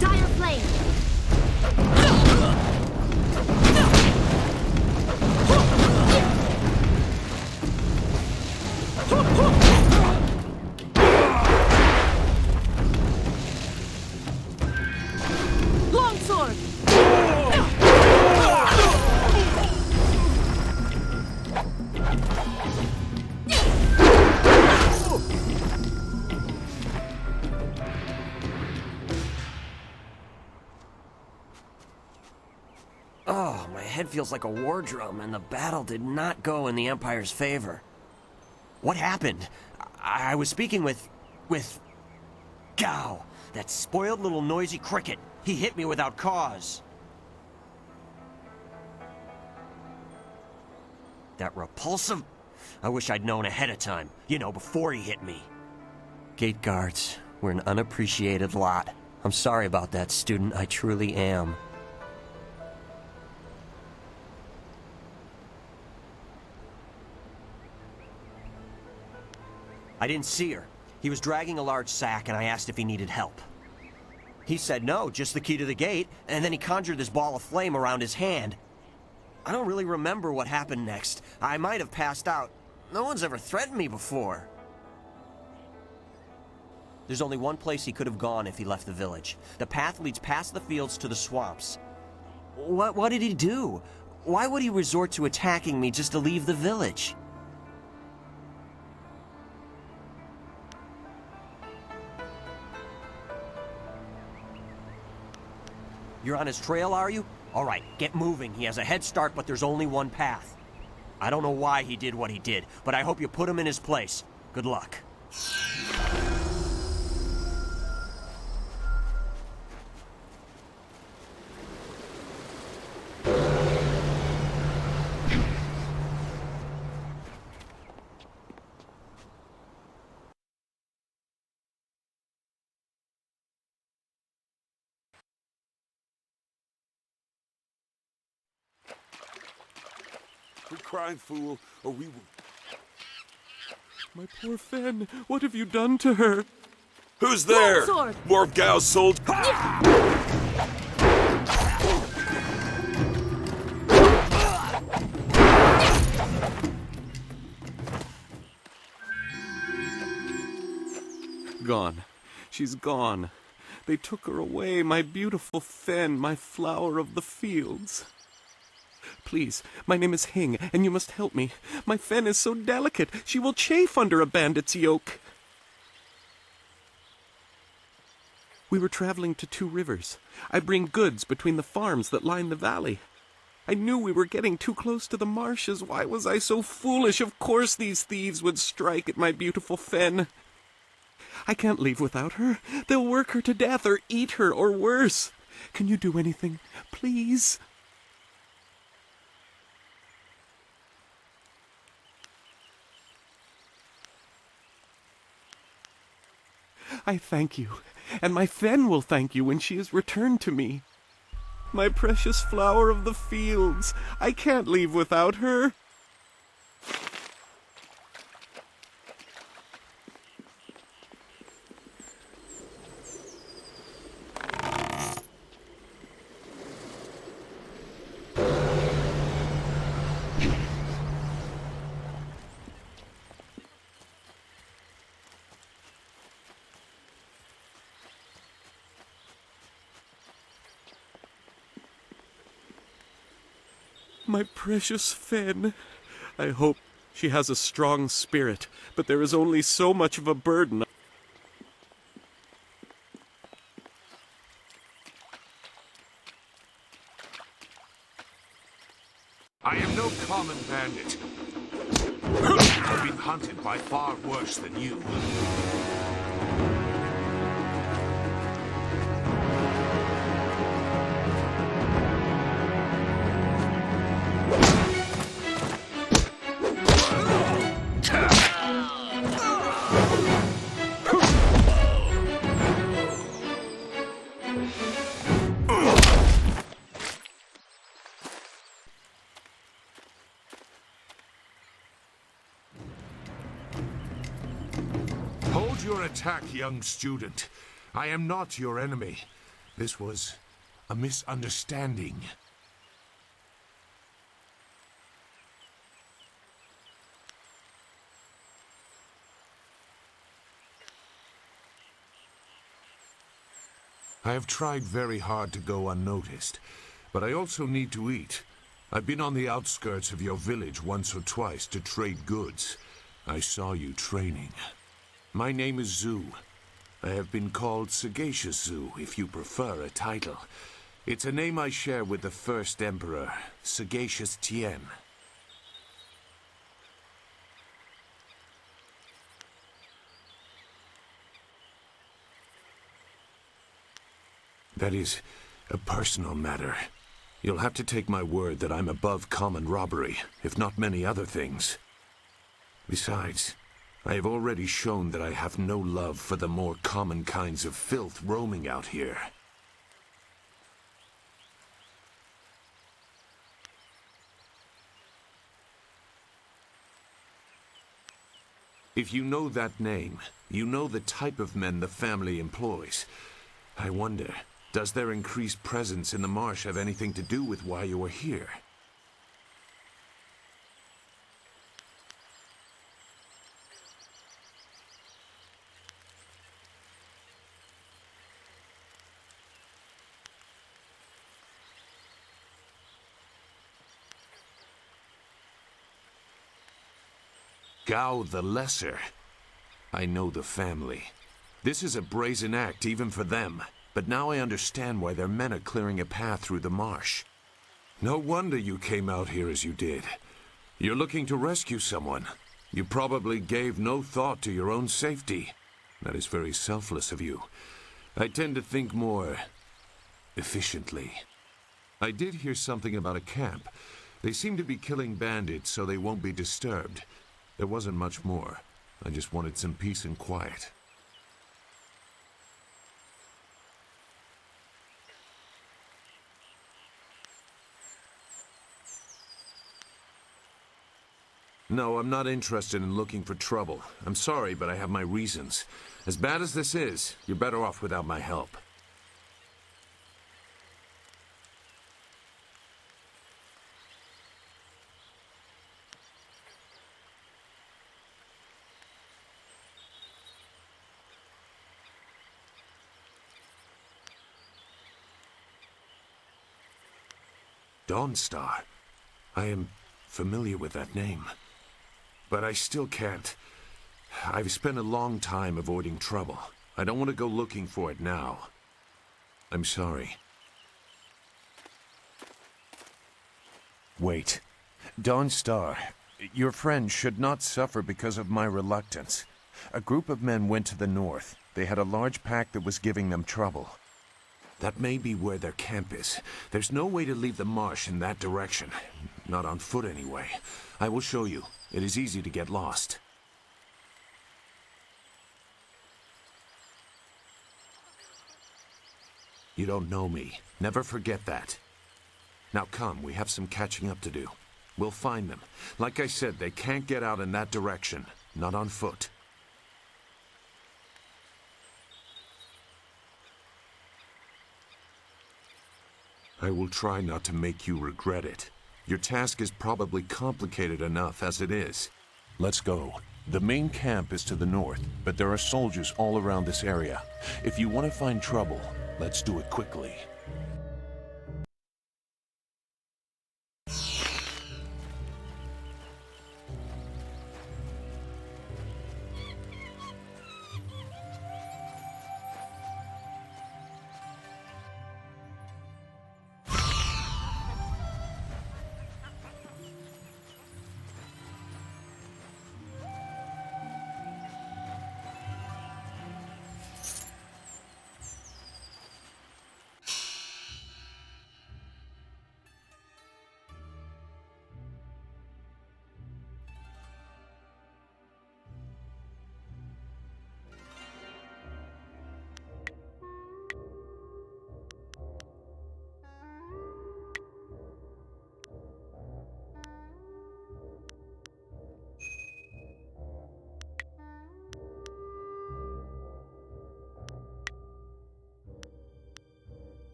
Dire flame. Longsword. Oh, my head feels like a war drum, and the battle did not go in the Empire's favor. What happened? I was speaking with Gao, that spoiled little noisy cricket. He hit me without cause. That repulsive... I wish I'd known ahead of time. You know, before he hit me. Gate guards, we're an unappreciated lot. I'm sorry about that, student. I truly am. I didn't see her. He was dragging a large sack, and I asked if he needed help. He said no, just the key to the gate, and then he conjured this ball of flame around his hand. I don't really remember what happened next. I might have passed out. No one's ever threatened me before. There's only one place he could have gone if he left the village. The path leads past the fields to the swamps. What did he do? Why would he resort to attacking me just to leave the village? You're on his trail, are you? All right, get moving. He has a head start, but there's only one path. I don't know why he did what he did, but I hope you put him in his place. Good luck. Quit crying, fool, or we will... My poor Fen, what have you done to her? Who's there? Longsword. More of Gao's soldiers. gone. She's gone. They took her away, my beautiful Fen, my flower of the fields. Please, my name is Hing, and you must help me. My Fen is so delicate, she will chafe under a bandit's yoke. We were traveling to 2 rivers. I bring goods between the farms that line the valley. I knew we were getting too close to the marshes. Why was I so foolish? Of course these thieves would strike at my beautiful Fen. I can't leave without her. They'll work her to death or eat her or worse. Can you do anything, please? I thank you, and my Fen will thank you when she is returned to me. My precious flower of the fields, I can't leave without her. My precious Fen. I hope she has a strong spirit, but there is only so much of a burden. I am no common bandit. I've been hunted by far worse than you. Hold your attack, young student. I am not your enemy. This was a misunderstanding. I have tried very hard to go unnoticed, but I also need to eat. I've been on the outskirts of your village once or twice to trade goods. I saw you training. My name is Zhu. I have been called Sagacious Zhu, if you prefer a title. It's a name I share with the first emperor, Sagacious Tien. That is a personal matter. You'll have to take my word that I'm above common robbery, if not many other things. Besides, I have already shown that I have no love for the more common kinds of filth roaming out here. If you know that name, you know the type of men the family employs. I wonder, does their increased presence in the marsh have anything to do with why you are here? Gao the Lesser. I know the family. This is a brazen act even for them, but now I understand why their men are clearing a path through the marsh. No wonder you came out here as you did. You're looking to rescue someone. You probably gave no thought to your own safety. That is very selfless of you. I tend to think more efficiently. I did hear something about a camp. They seem to be killing bandits so they won't be disturbed. There wasn't much more. I just wanted some peace and quiet. No, I'm not interested in looking for trouble. I'm sorry, but I have my reasons. As bad as this is, you're better off without my help. Dawnstar. I am familiar with that name. But I still can't. I've spent a long time avoiding trouble. I don't want to go looking for it now. I'm sorry. Wait. Dawnstar, your friend should not suffer because of my reluctance. A group of men went to the north. They had a large pack that was giving them trouble. That may be where their camp is. There's no way to leave the marsh in that direction. Not on foot, anyway. I will show you. It is easy to get lost. You don't know me. Never forget that. Now come, we have some catching up to do. We'll find them. Like I said, they can't get out in that direction. Not on foot. I will try not to make you regret it. Your task is probably complicated enough as it is. Let's go. The main camp is to the north, but there are soldiers all around this area. If you want to find trouble, let's do it quickly.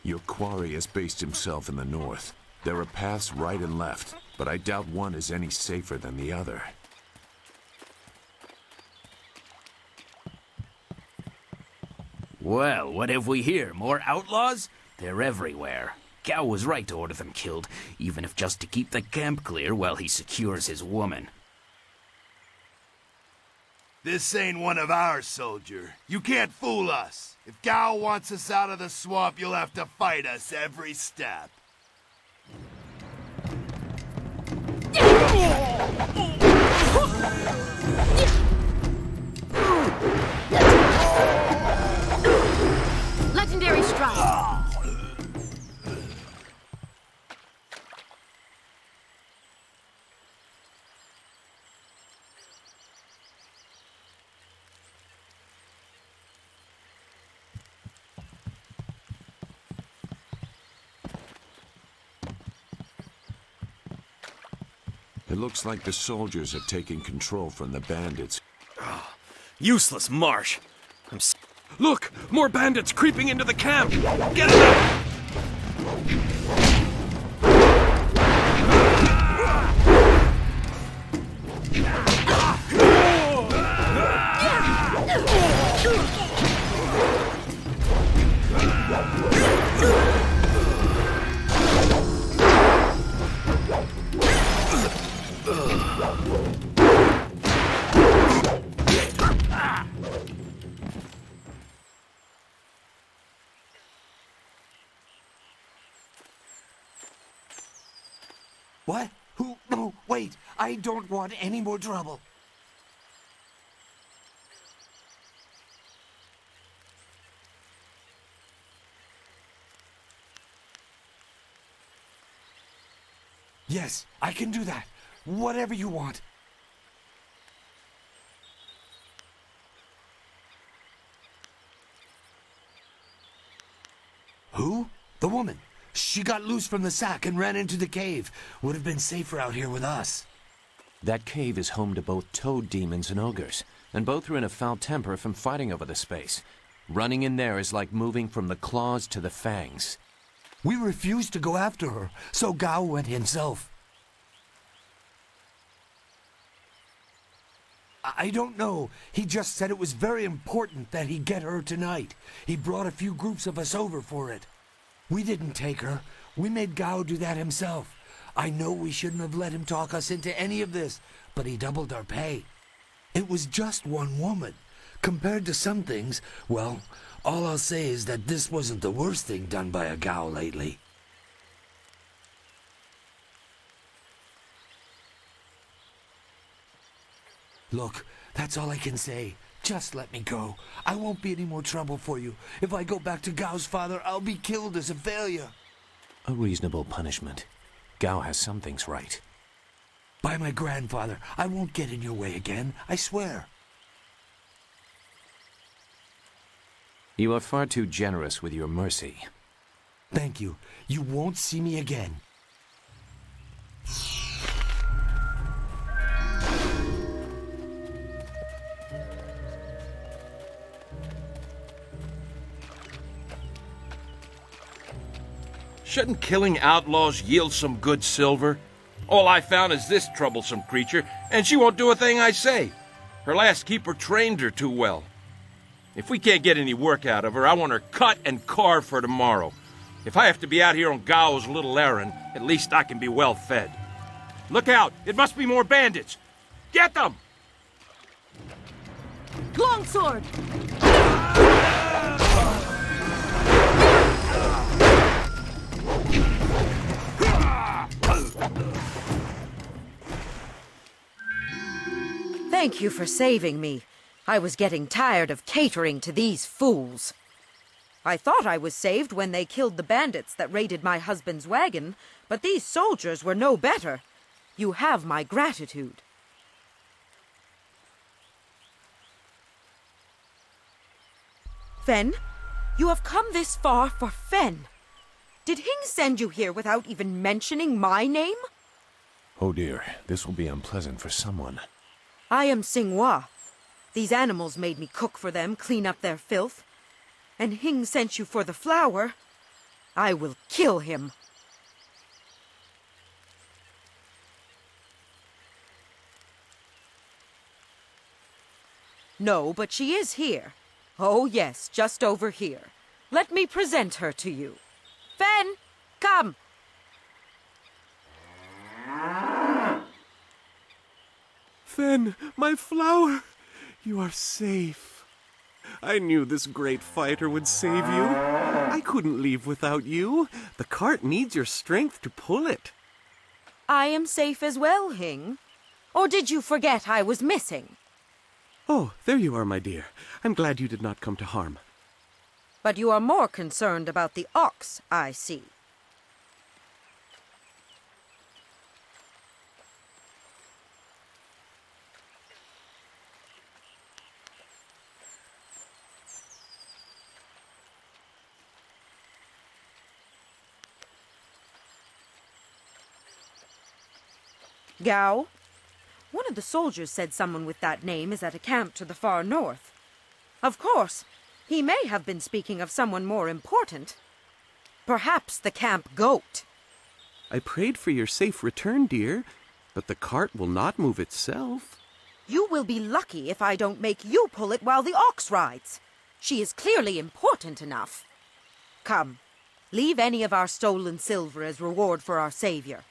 Your quarry has based himself in the north. There are paths right and left, but I doubt one is any safer than the other. Well, what have we here? More outlaws? They're everywhere. Gao was right to order them killed, even if just to keep the camp clear while he secures his woman. This ain't one of ours, soldier. You can't fool us. If Gao wants us out of the swamp, you'll have to fight us every step. Legendary strike. It looks like the soldiers are taking control from the bandits. Useless marsh. Look! More bandits creeping into the camp! Get them! What? Who? No, wait. I don't want any more trouble. Yes, I can do that. Whatever you want. Who? The woman. She got loose from the sack and ran into the cave. Would have been safer out here with us. That cave is home to both toad demons and ogres, and both are in a foul temper from fighting over the space. Running in there is like moving from the claws to the fangs. We refused to go after her, so Gao went himself. I don't know. He just said it was very important that he get her tonight. He brought a few groups of us over for it. We didn't take her. We made Gao do that himself. I know we shouldn't have let him talk us into any of this, but he doubled our pay. It was just one woman. Compared to some things, well, all I'll say is that this wasn't the worst thing done by a Gao lately. Look, that's all I can say. Just let me go. I won't be any more trouble for you. If I go back to Gao's father, I'll be killed as a failure. A reasonable punishment. Gao has some things right. By my grandfather, I won't get in your way again, I swear. You are far too generous with your mercy. Thank you. You won't see me again. Shouldn't killing outlaws yield some good silver? All I found is this troublesome creature, and she won't do a thing I say. Her last keeper trained her too well. If we can't get any work out of her, I want her cut and carved for tomorrow. If I have to be out here on Gao's little errand, at least I can be well fed. Look out! It must be more bandits! Get them! Longsword! Thank you for saving me. I was getting tired of catering to these fools. I thought I was saved when they killed the bandits that raided my husband's wagon, but these soldiers were no better. You have my gratitude. Fen, you have come this far for Fen. Did Hing send you here without even mentioning my name? Oh dear, this will be unpleasant for someone. I am Xinghua. These animals made me cook for them, clean up their filth. And Hing sent you for the flower. I will kill him. No, but she is here. Oh yes, just over here. Let me present her to you. Fen, come! Fen, my flower! You are safe. I knew this great fighter would save you. I couldn't leave without you. The cart needs your strength to pull it. I am safe as well, Hing. Or did you forget I was missing? Oh, there you are, my dear. I'm glad you did not come to harm. But you are more concerned about the ox, I see. Gao? One of the soldiers said someone with that name is at a camp to the far north. Of course, he may have been speaking of someone more important. Perhaps the camp goat. I prayed for your safe return, dear, but the cart will not move itself. You will be lucky if I don't make you pull it while the ox rides. She is clearly important enough. Come, leave any of our stolen silver as reward for our savior.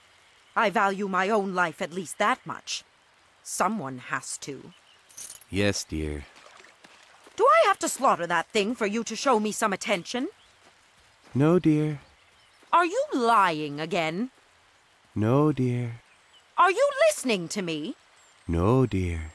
I value my own life at least that much. Someone has to. Yes, dear. Do I have to slaughter that thing for you to show me some attention? No, dear. Are you lying again? No, dear. Are you listening to me? No, dear.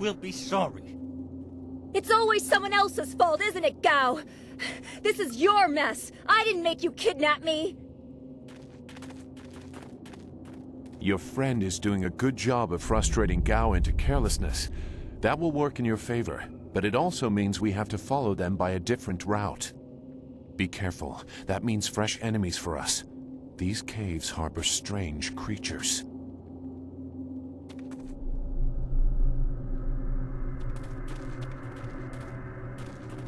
will be sorry. It's always someone else's fault, isn't it, Gao? This is your mess. I didn't make you kidnap me. Your friend is doing a good job of frustrating Gao into carelessness. That will work in your favor, but it also means we have to follow them by a different route. Be careful. That means fresh enemies for us. These caves harbor strange creatures.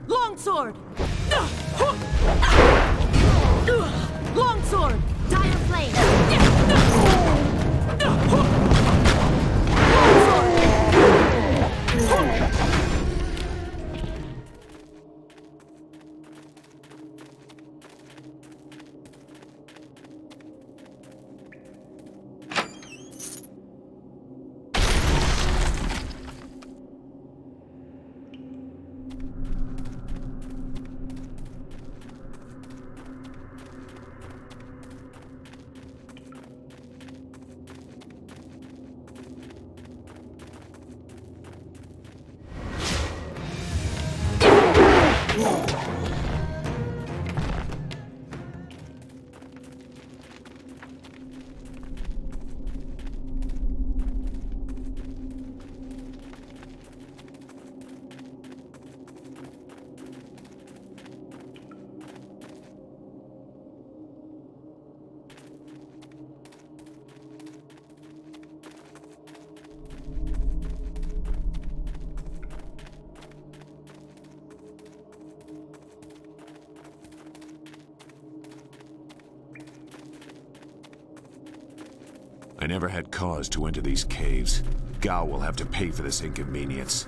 Longsword! Longsword! Dire flame! I never had cause to enter these caves. Gao will have to pay for this inconvenience.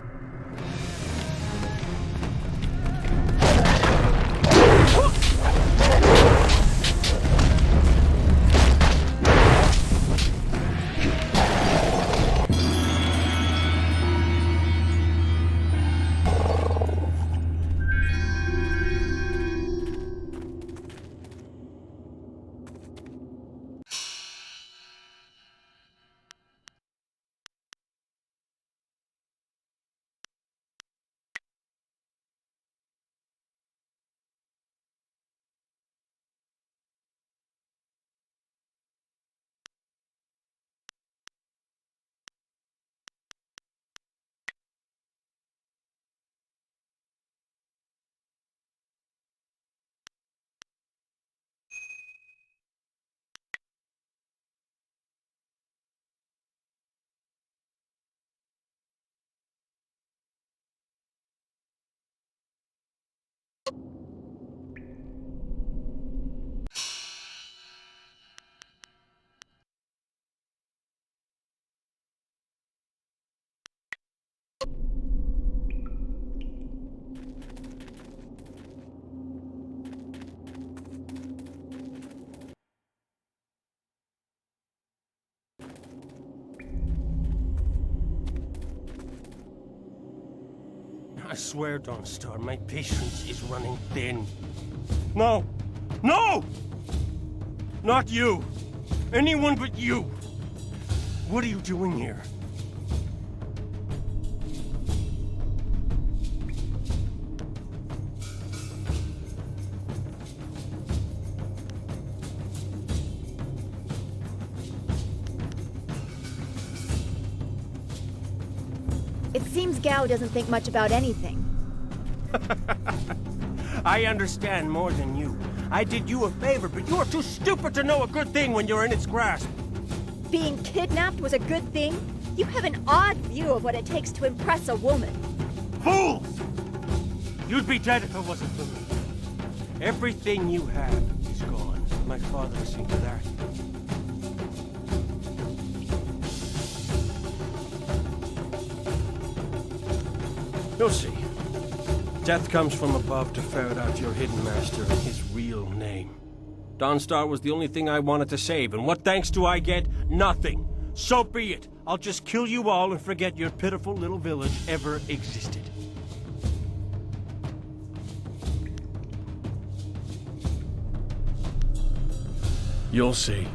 I swear, Dawnstar, my patience is running thin. No! No! Not you! Anyone but you! What are you doing here? It seems Gao doesn't think much about anything. I understand more than you. I did you a favor, but you're too stupid to know a good thing when you're in its grasp. Being kidnapped was a good thing? You have an odd view of what it takes to impress a woman. Fools! You'd be dead if it wasn't for me. Everything you have is gone. My father has seen to that. You'll see. Death comes from above to ferret out your hidden master and his real name. Dawnstar was the only thing I wanted to save, and what thanks do I get? Nothing. So be it. I'll just kill you all and forget your pitiful little village ever existed. You'll see.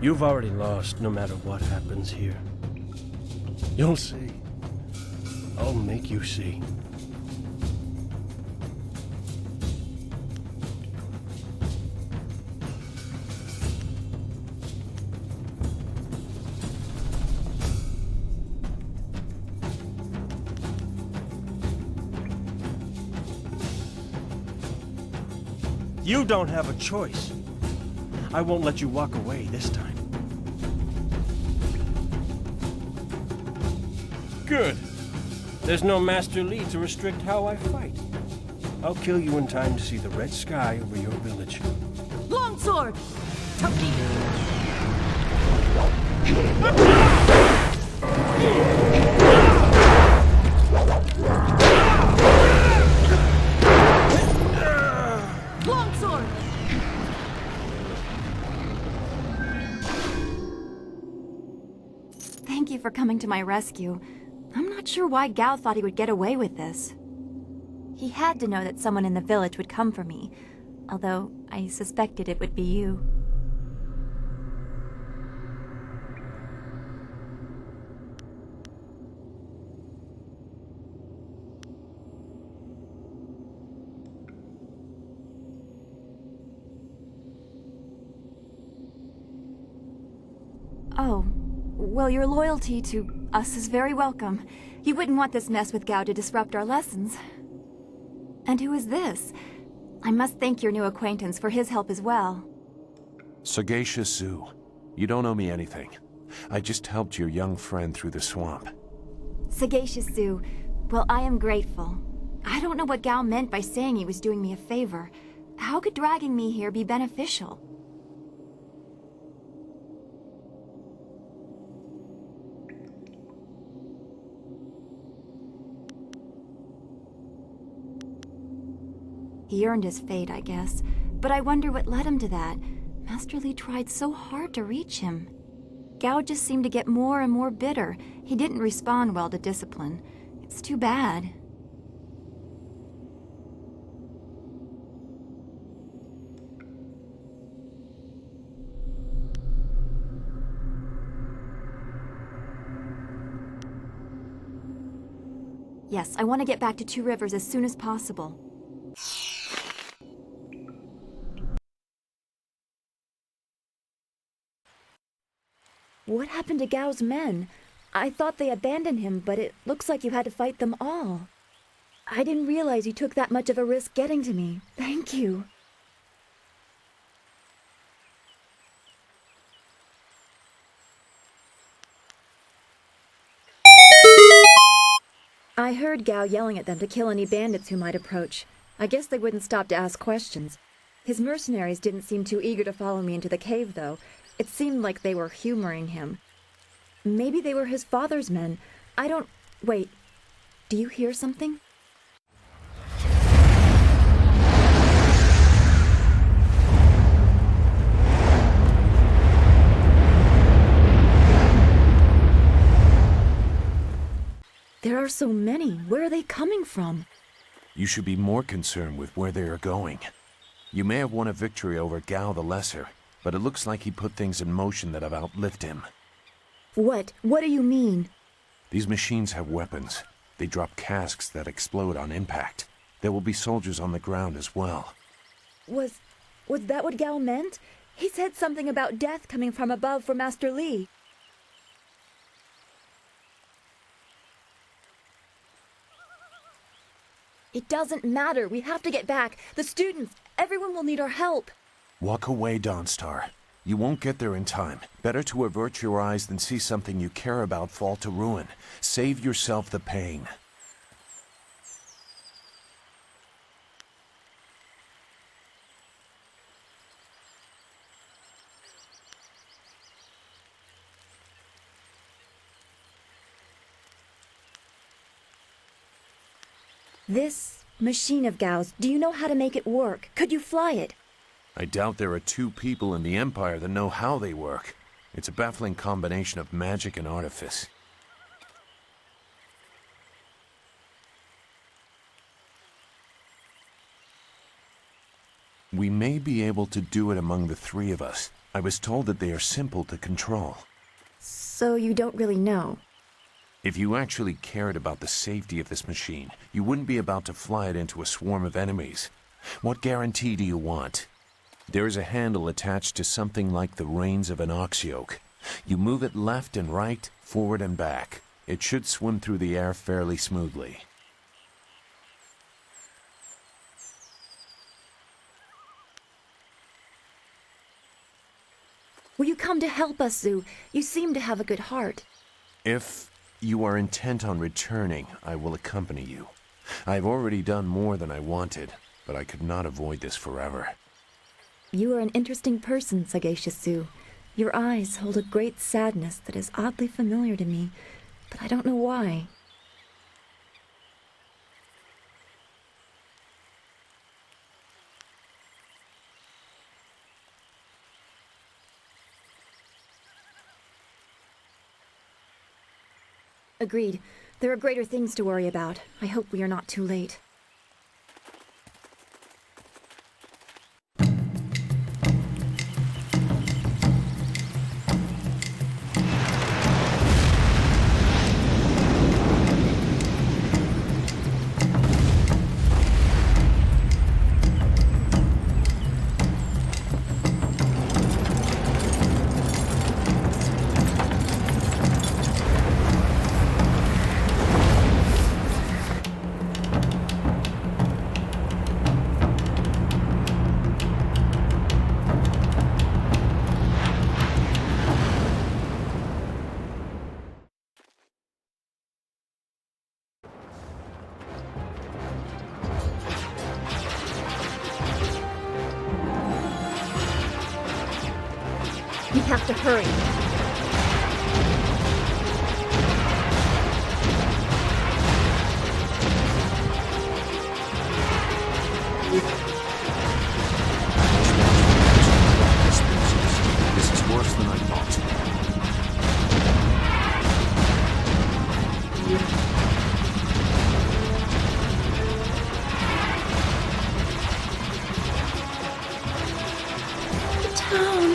You've already lost no matter what happens here. You'll see. I'll make you see. You don't have a choice. I won't let you walk away this time. Good. There's no Master Li to restrict how I fight. I'll kill you in time to see the red sky over your village. Longsword! Tucky! Longsword! Thank you for coming to my rescue. I'm not sure why Gao thought he would get away with this. He had to know that someone in the village would come for me, although I suspected it would be you. Oh, well, your loyalty to us is very welcome. You wouldn't want this mess with Gao to disrupt our lessons. And who is this? I must thank your new acquaintance for his help as well. Sagacious Zoo. You don't owe me anything. I just helped your young friend through the swamp. Sagacious Zoo. Well, I am grateful. I don't know what Gao meant by saying he was doing me a favor. How could dragging me here be beneficial? He earned his fate, I guess. But I wonder what led him to that. Master Li tried so hard to reach him. Gao just seemed to get more and more bitter. He didn't respond well to discipline. It's too bad. Yes, I want to get back to Two Rivers as soon as possible. What happened to Gao's men? I thought they abandoned him, but it looks like you had to fight them all. I didn't realize you took that much of a risk getting to me. Thank you. I heard Gao yelling at them to kill any bandits who might approach. I guess they wouldn't stop to ask questions. His mercenaries didn't seem too eager to follow me into the cave, though. It seemed like they were humoring him. Maybe they were his father's men. I don't... Wait. Do you hear something? There are so many. Where are they coming from? You should be more concerned with where they are going. You may have won a victory over Gao the Lesser, but it looks like he put things in motion that have outlived him. What? What do you mean? These machines have weapons. They drop casks that explode on impact. There will be soldiers on the ground as well. Was that what Gao meant? He said something about death coming from above for Master Li. It doesn't matter. We have to get back. The students, everyone will need our help. Walk away, Dawnstar. You won't get there in time. Better to avert your eyes than see something you care about fall to ruin. Save yourself the pain. This machine of Gao's, do you know how to make it work? Could you fly it? I doubt there are two people in the Empire that know how they work. It's a baffling combination of magic and artifice. We may be able to do it among the three of us. I was told that they are simple to control. So you don't really know? If you actually cared about the safety of this machine, you wouldn't be about to fly it into a swarm of enemies. What guarantee do you want? There is a handle attached to something like the reins of an ox yoke. You move it left and right, forward and back. It should swim through the air fairly smoothly. Will you come to help us, Zoo? You seem to have a good heart. If you are intent on returning, I will accompany you. I have already done more than I wanted, but I could not avoid this forever. You are an interesting person, sagacious Zoo. Your eyes hold a great sadness that is oddly familiar to me, but I don't know why. Agreed. There are greater things to worry about. I hope we are not too late. We have to hurry. This is worse than I thought. The town.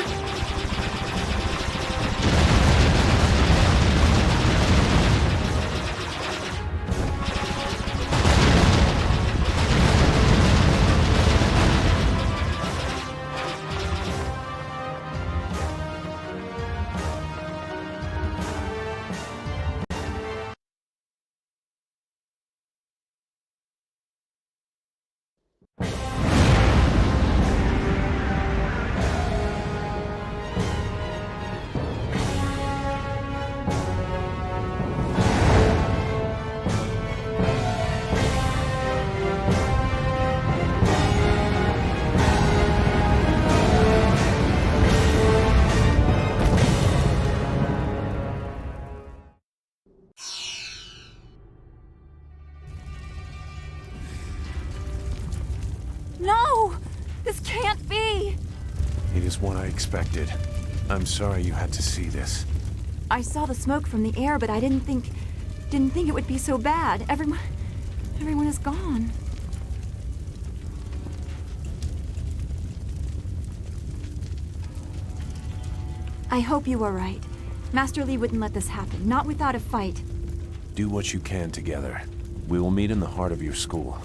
No! This can't be! It is what I expected. I'm sorry you had to see this. I saw the smoke from the air, but I didn't think it would be so bad. Everyone is gone. I hope you were right. Master Li wouldn't let this happen, not without a fight. Do what you can together. We will meet in the heart of your school.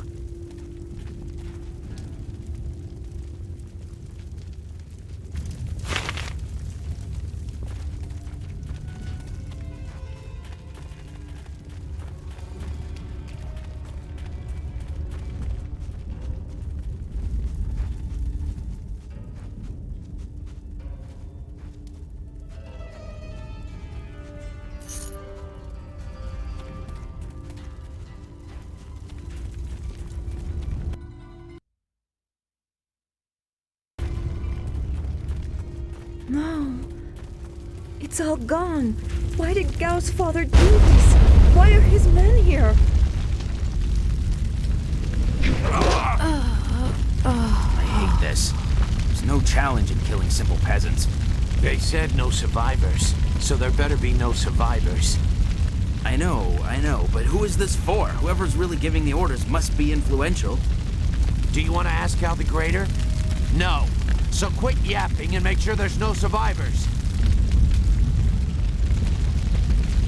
No. It's all gone. Why did Gao's father do this? Why are his men here? I hate this. There's no challenge in killing simple peasants. They said no survivors, so there better be no survivors. I know, but who is this for? Whoever's really giving the orders must be influential. Do you want to ask Cal the Greater? No. So quit yapping and make sure there's no survivors.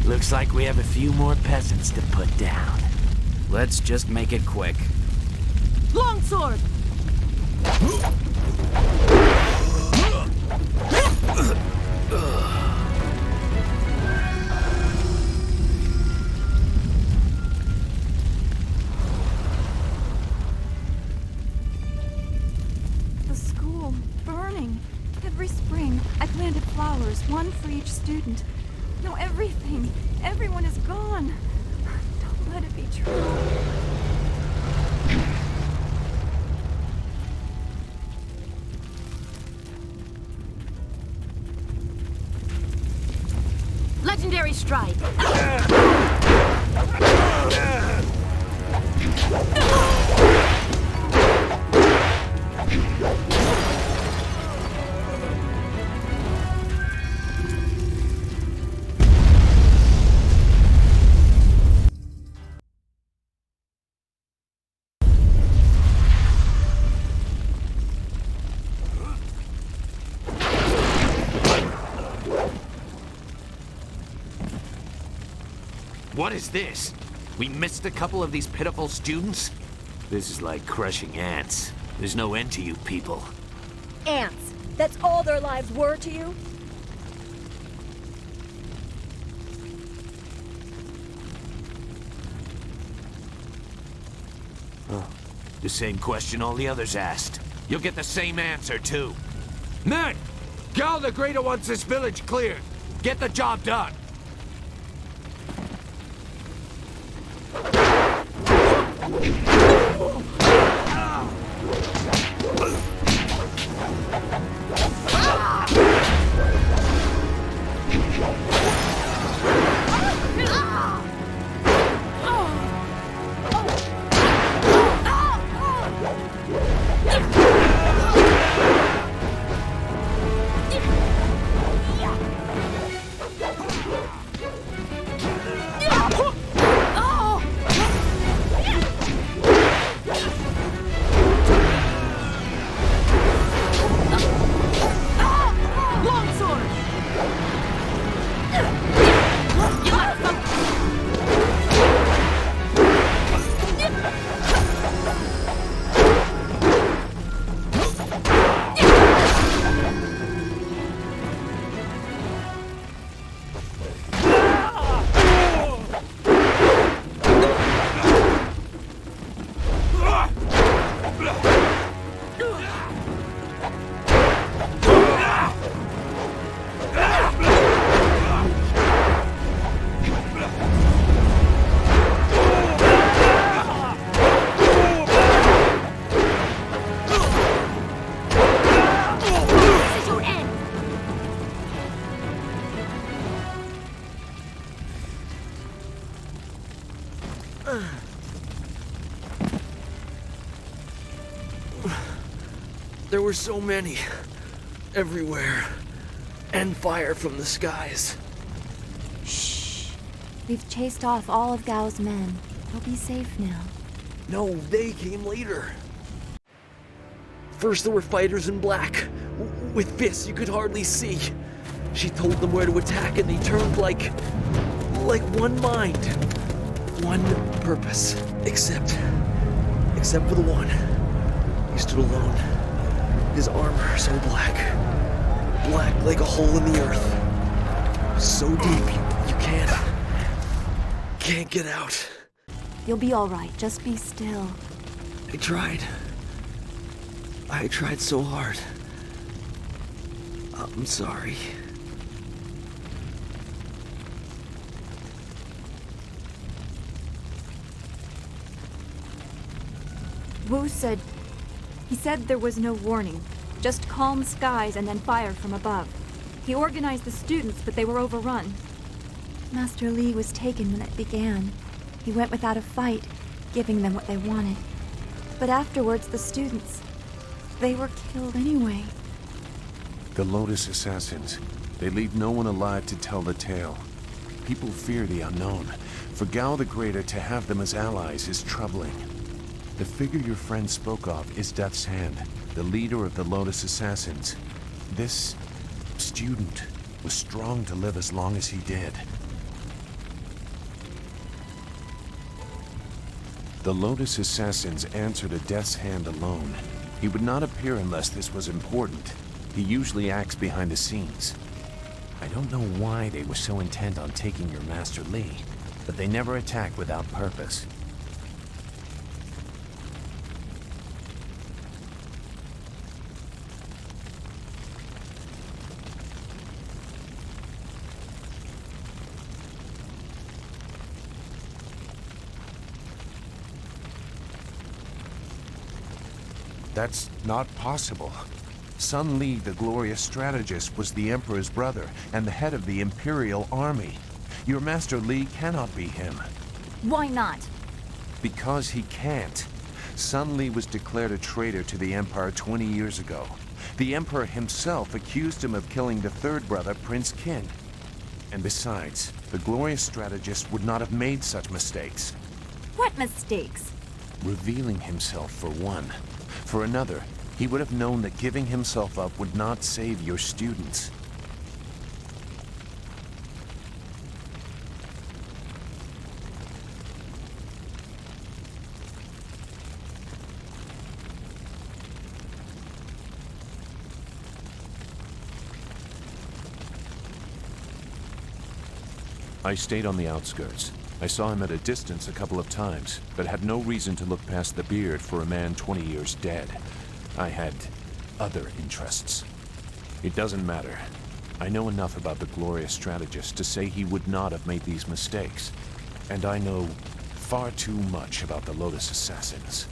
Looks like we have a few more peasants to put down. Let's just make it quick. Longsword! The school, burning. Every spring, I planted flowers, one for each student. No, everything. Everyone is gone. Don't let it be true. Legendary strike! What is this? We missed a couple of these pitiful students? This is like crushing ants. There's no end to you people. Ants. That's all their lives were to you? The same question all the others asked. You'll get the same answer, too. Men! Gal the Greater wants this village cleared. Get the job done. There were so many. Everywhere. And fire from the skies. Shh. We've chased off all of Gao's men. They'll be safe now. No, they came later. First there were fighters in black. With fists you could hardly see. She told them where to attack and they turned like one mind. One purpose. Except for the one. He stood alone. His armor so black. Black like a hole in the earth. So deep you can't get out. You'll be all right. Just be still. I tried so hard. I'm sorry. Wu said there was no warning. Just calm skies and then fire from above. He organized the students, but they were overrun. Master Li was taken when it began. He went without a fight, giving them what they wanted. But afterwards, the students, they were killed anyway. The Lotus Assassins. They leave no one alive to tell the tale. People fear the unknown. For Gao the Greater to have them as allies is troubling. The figure your friend spoke of is Death's Hand, the leader of the Lotus Assassins. This student was strong to live as long as he did. The Lotus assassins answered a death's hand alone. He would not appear unless this was important. He usually acts behind the scenes. I don't know why they were so intent on taking your Master Li, but they never attack without purpose. That's not possible. Sun Li, the glorious strategist, was the Emperor's brother and the head of the Imperial Army. Your Master Li cannot be him. Why not? Because he can't. Sun Li was declared a traitor to the Empire 20 years ago. The Emperor himself accused him of killing the third brother, Prince Qin. And besides, the glorious strategist would not have made such mistakes. What mistakes? Revealing himself, for one. For another, he would have known that giving himself up would not save your students. I stayed on the outskirts. I saw him at a distance a couple of times, but had no reason to look past the beard for a man 20 years dead. I had other interests. It doesn't matter. I know enough about the glorious strategist to say he would not have made these mistakes. And I know far too much about the Lotus assassins.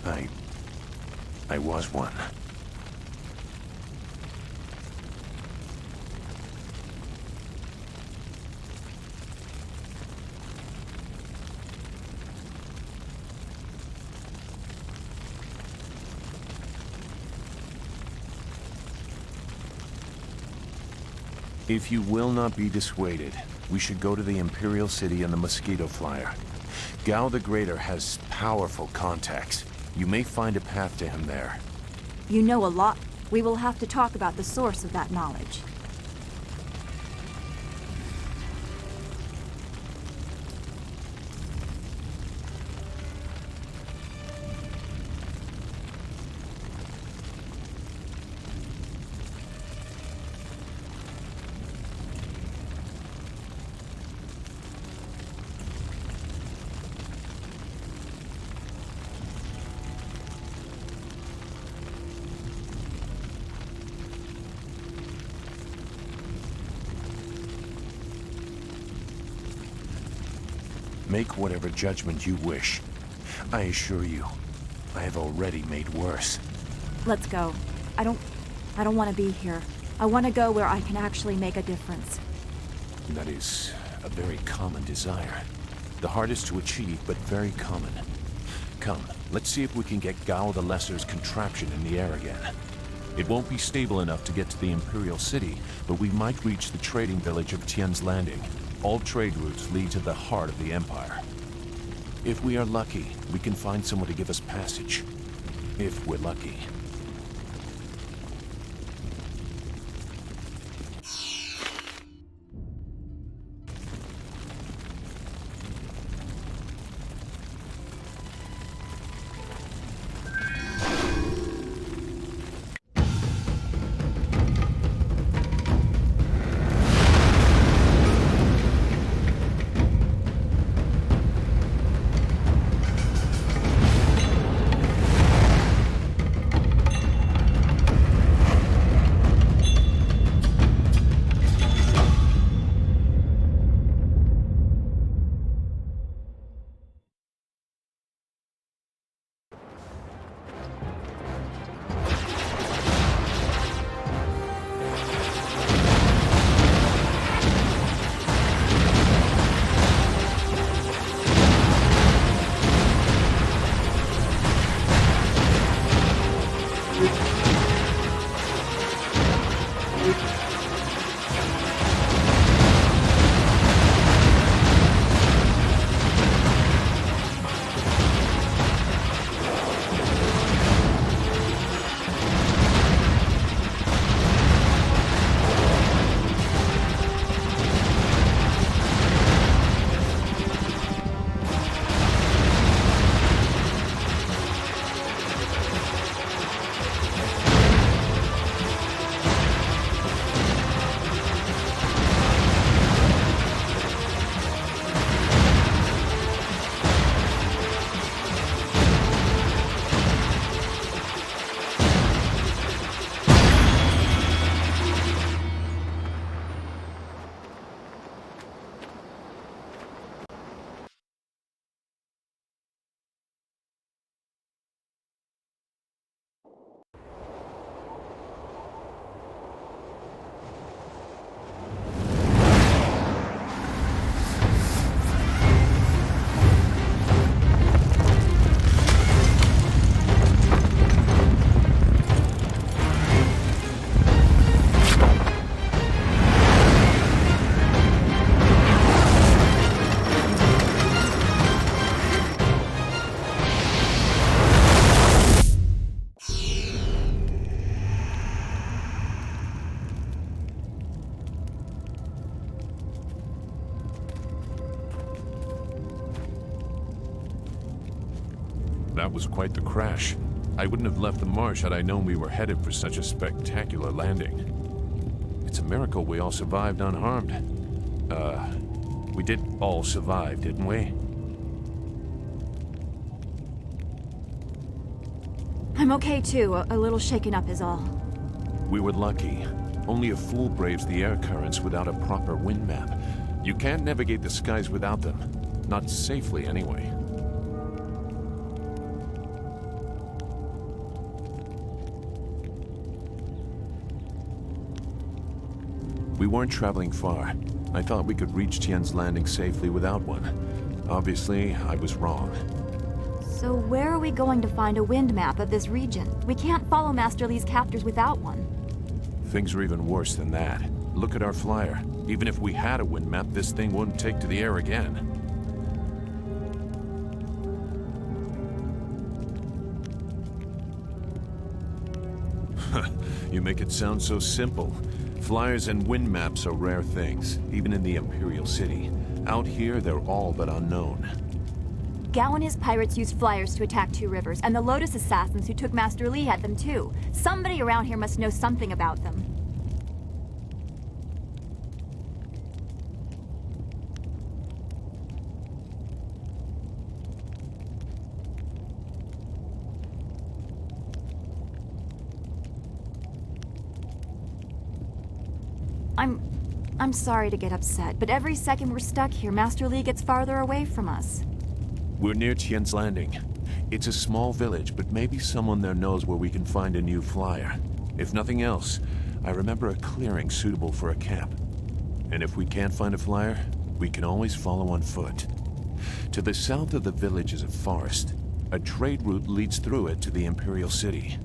I was one. If you will not be dissuaded, we should go to the Imperial City and the Mosquito Flyer. Gao the Greater has powerful contacts. You may find a path to him there. You know a lot. We will have to talk about the source of that knowledge. Make whatever judgment you wish. I assure you, I have already made worse. Let's go. I don't want to be here. I want to go where I can actually make a difference. That is a very common desire. The hardest to achieve, but very common. Come, let's see if we can get Gao the Lesser's contraption in the air again. It won't be stable enough to get to the Imperial City, but we might reach the trading village of Tian's Landing. All trade routes lead to the heart of the Empire. If we are lucky, we can find someone to give us passage. If we're lucky. was quite the crash. I wouldn't have left the marsh had I known we were headed for such a spectacular landing. It's a miracle we all survived unharmed. We did all survive, didn't we? I'm okay too, a little shaken up is all. We were lucky. Only a fool braves the air currents without a proper wind map. You can't navigate the skies without them. Not safely, anyway. We weren't traveling far. I thought we could reach Tien's Landing safely without one. Obviously, I was wrong. So where are we going to find a wind map of this region? We can't follow Master Li's captors without one. Things are even worse than that. Look at our flyer. Even if we had a wind map, this thing wouldn't take to the air again. You make it sound so simple. Flyers and wind maps are rare things, even in the Imperial City. Out here, they're all but unknown. Gao and his pirates used flyers to attack Two Rivers, and the Lotus assassins who took Master Li had them too. Somebody around here must know something about them. I'm sorry to get upset, but every second we're stuck here, Master Li gets farther away from us. We're near Tien's Landing. It's a small village, but maybe someone there knows where we can find a new flyer. If nothing else, I remember a clearing suitable for a camp. And if we can't find a flyer, we can always follow on foot. To the south of the village is a forest. A trade route leads through it to the Imperial City.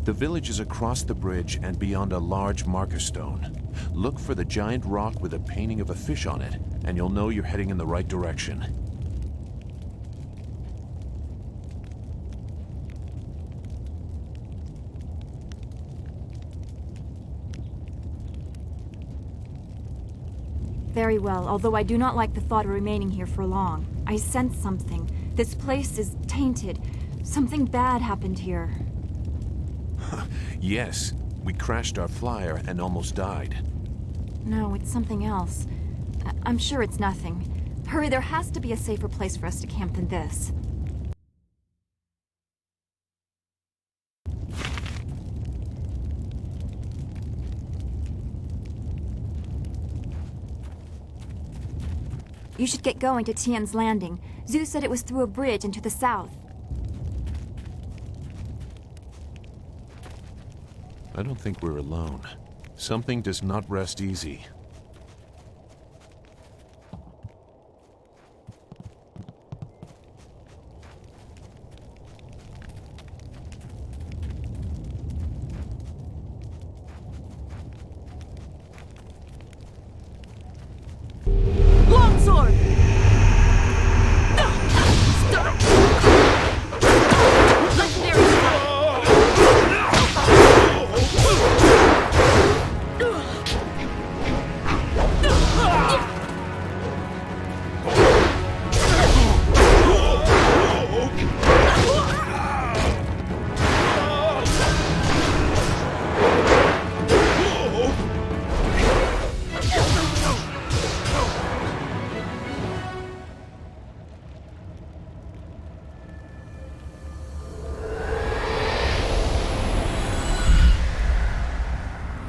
The village is across the bridge and beyond a large marker stone. Look for the giant rock with a painting of a fish on it, and you'll know you're heading in the right direction. Very well, although I do not like the thought of remaining here for long. I sense something. This place is tainted. Something bad happened here. Yes, we crashed our flyer and almost died. No, it's something else. I'm sure it's nothing. Hurry, there has to be a safer place for us to camp than this. You should get going to Tien's Landing. Zhu said it was through a bridge and to the south. I don't think we're alone. Something does not rest easy. Longsword! Legendary strike!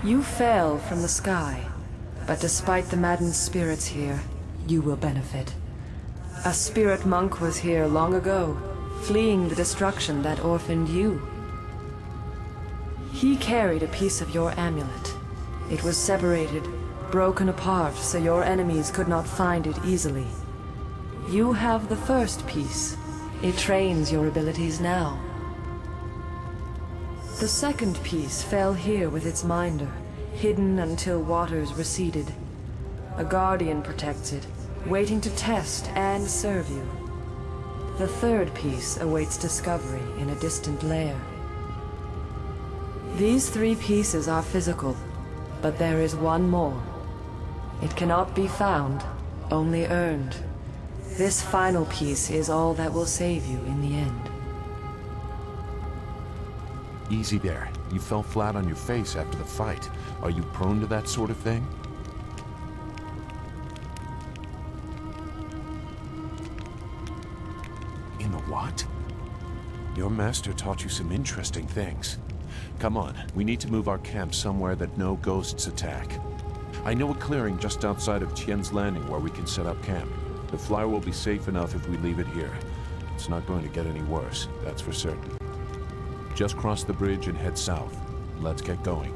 You fell from the sky, but despite the maddened spirits here, you will benefit. A spirit monk was here long ago, fleeing the destruction that orphaned you. He carried a piece of your amulet. It was separated, broken apart, so your enemies could not find it easily. You have the first piece. It trains your abilities now. The second piece fell here with its minder, hidden until waters receded. A guardian protects it, waiting to test and serve you. The third piece awaits discovery in a distant lair. These three pieces are physical, but there is one more. It cannot be found, only earned. This final piece is all that will save you in the end. Easy there. You fell flat on your face after the fight. Are you prone to that sort of thing? In the what? Your master taught you some interesting things. Come on, we need to move our camp somewhere that no ghosts attack. I know a clearing just outside of Tien's Landing where we can set up camp. The flyer will be safe enough if we leave it here. It's not going to get any worse, that's for certain. Just cross the bridge and head south. Let's get going.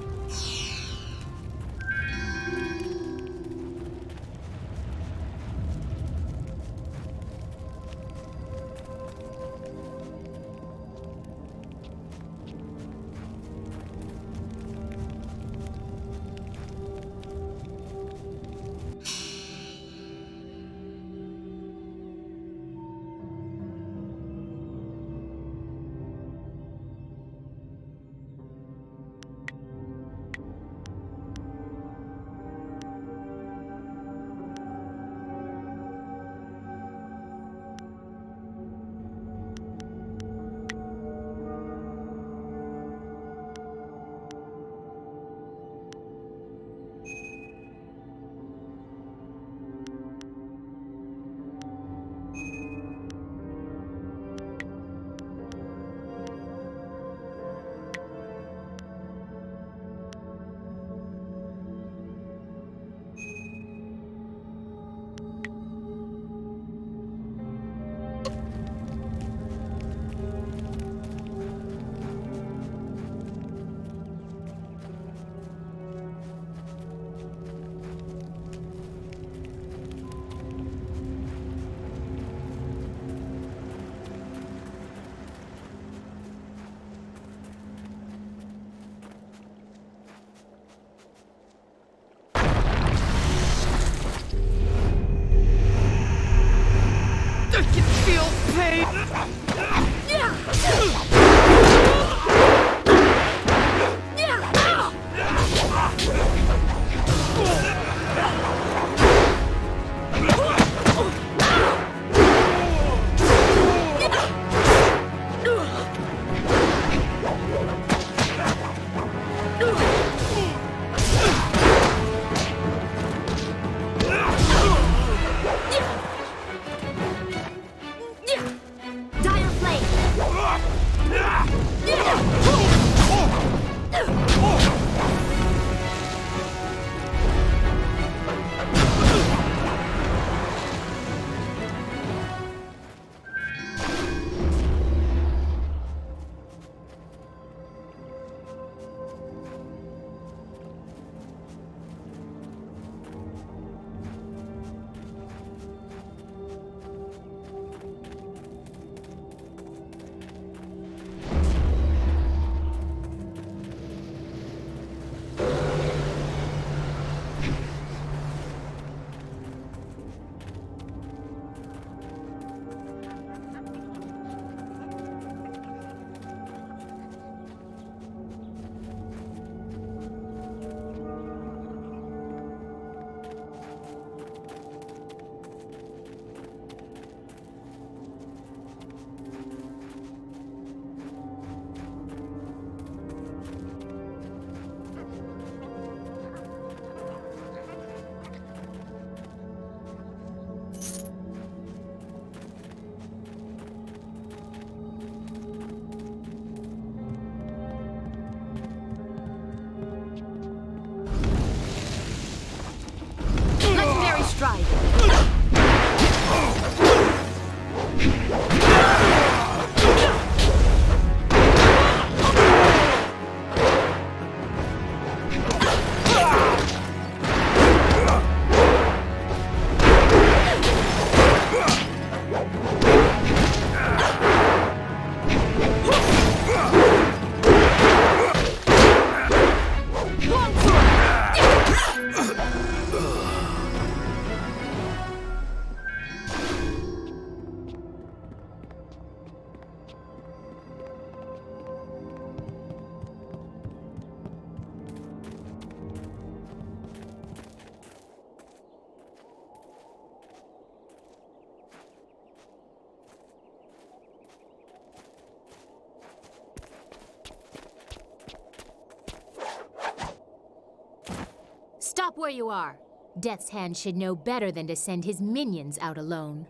Stop where you are. Death's Hand should know better than to send his minions out alone.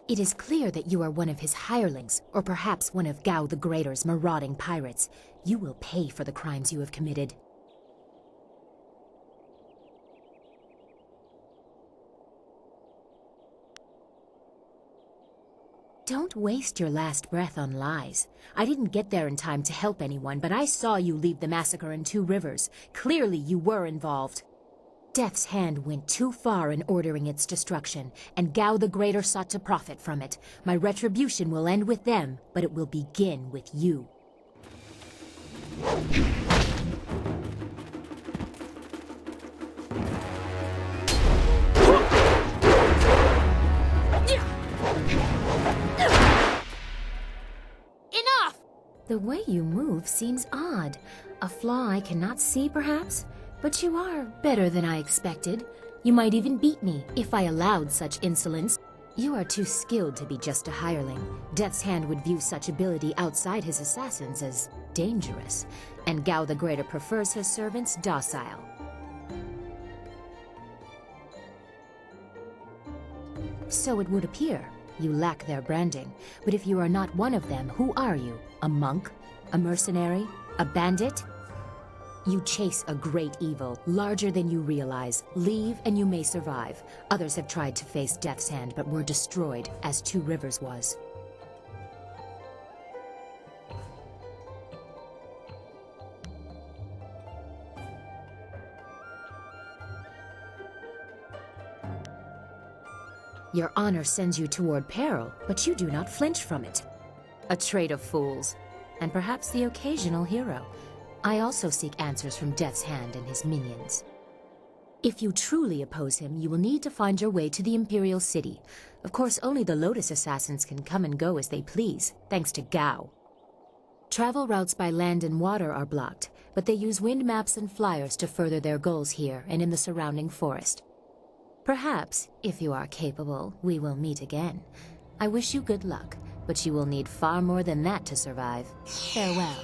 It is clear that you are one of his hirelings, or perhaps one of Gao the Greater's marauding pirates. You will pay for the crimes you have committed. Don't waste your last breath on lies. I didn't get there in time to help anyone, but I saw you leave the massacre in Two Rivers. Clearly you were involved. Death's Hand went too far in ordering its destruction, and Gao the Greater sought to profit from it. My retribution will end with them, but it will begin with you. Enough! The way you move seems odd. A flaw I cannot see, perhaps? But you are better than I expected. You might even beat me if I allowed such insolence. You are too skilled to be just a hireling. Death's Hand would view such ability outside his assassins as dangerous, and Gao the Greater prefers his servants docile. So it would appear. You lack their branding. But if you are not one of them, who are you? A monk? A mercenary? A bandit? You chase a great evil, larger than you realize. Leave and you may survive. Others have tried to face Death's Hand but were destroyed, as Two Rivers was. Your honor sends you toward peril, but you do not flinch from it. A trait of fools, and perhaps the occasional hero. I also seek answers from Death's Hand and his minions. If you truly oppose him, you will need to find your way to the Imperial City. Of course, only the Lotus Assassins can come and go as they please, thanks to Gao. Travel routes by land and water are blocked, but they use wind maps and flyers to further their goals here and in the surrounding forest. Perhaps, if you are capable, we will meet again. I wish you good luck, but you will need far more than that to survive. Farewell.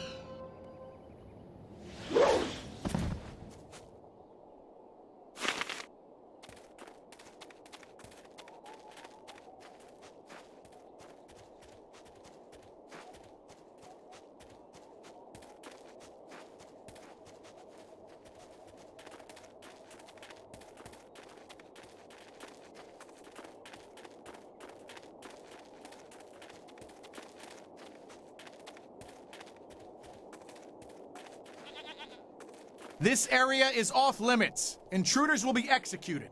This area is off limits. Intruders will be executed.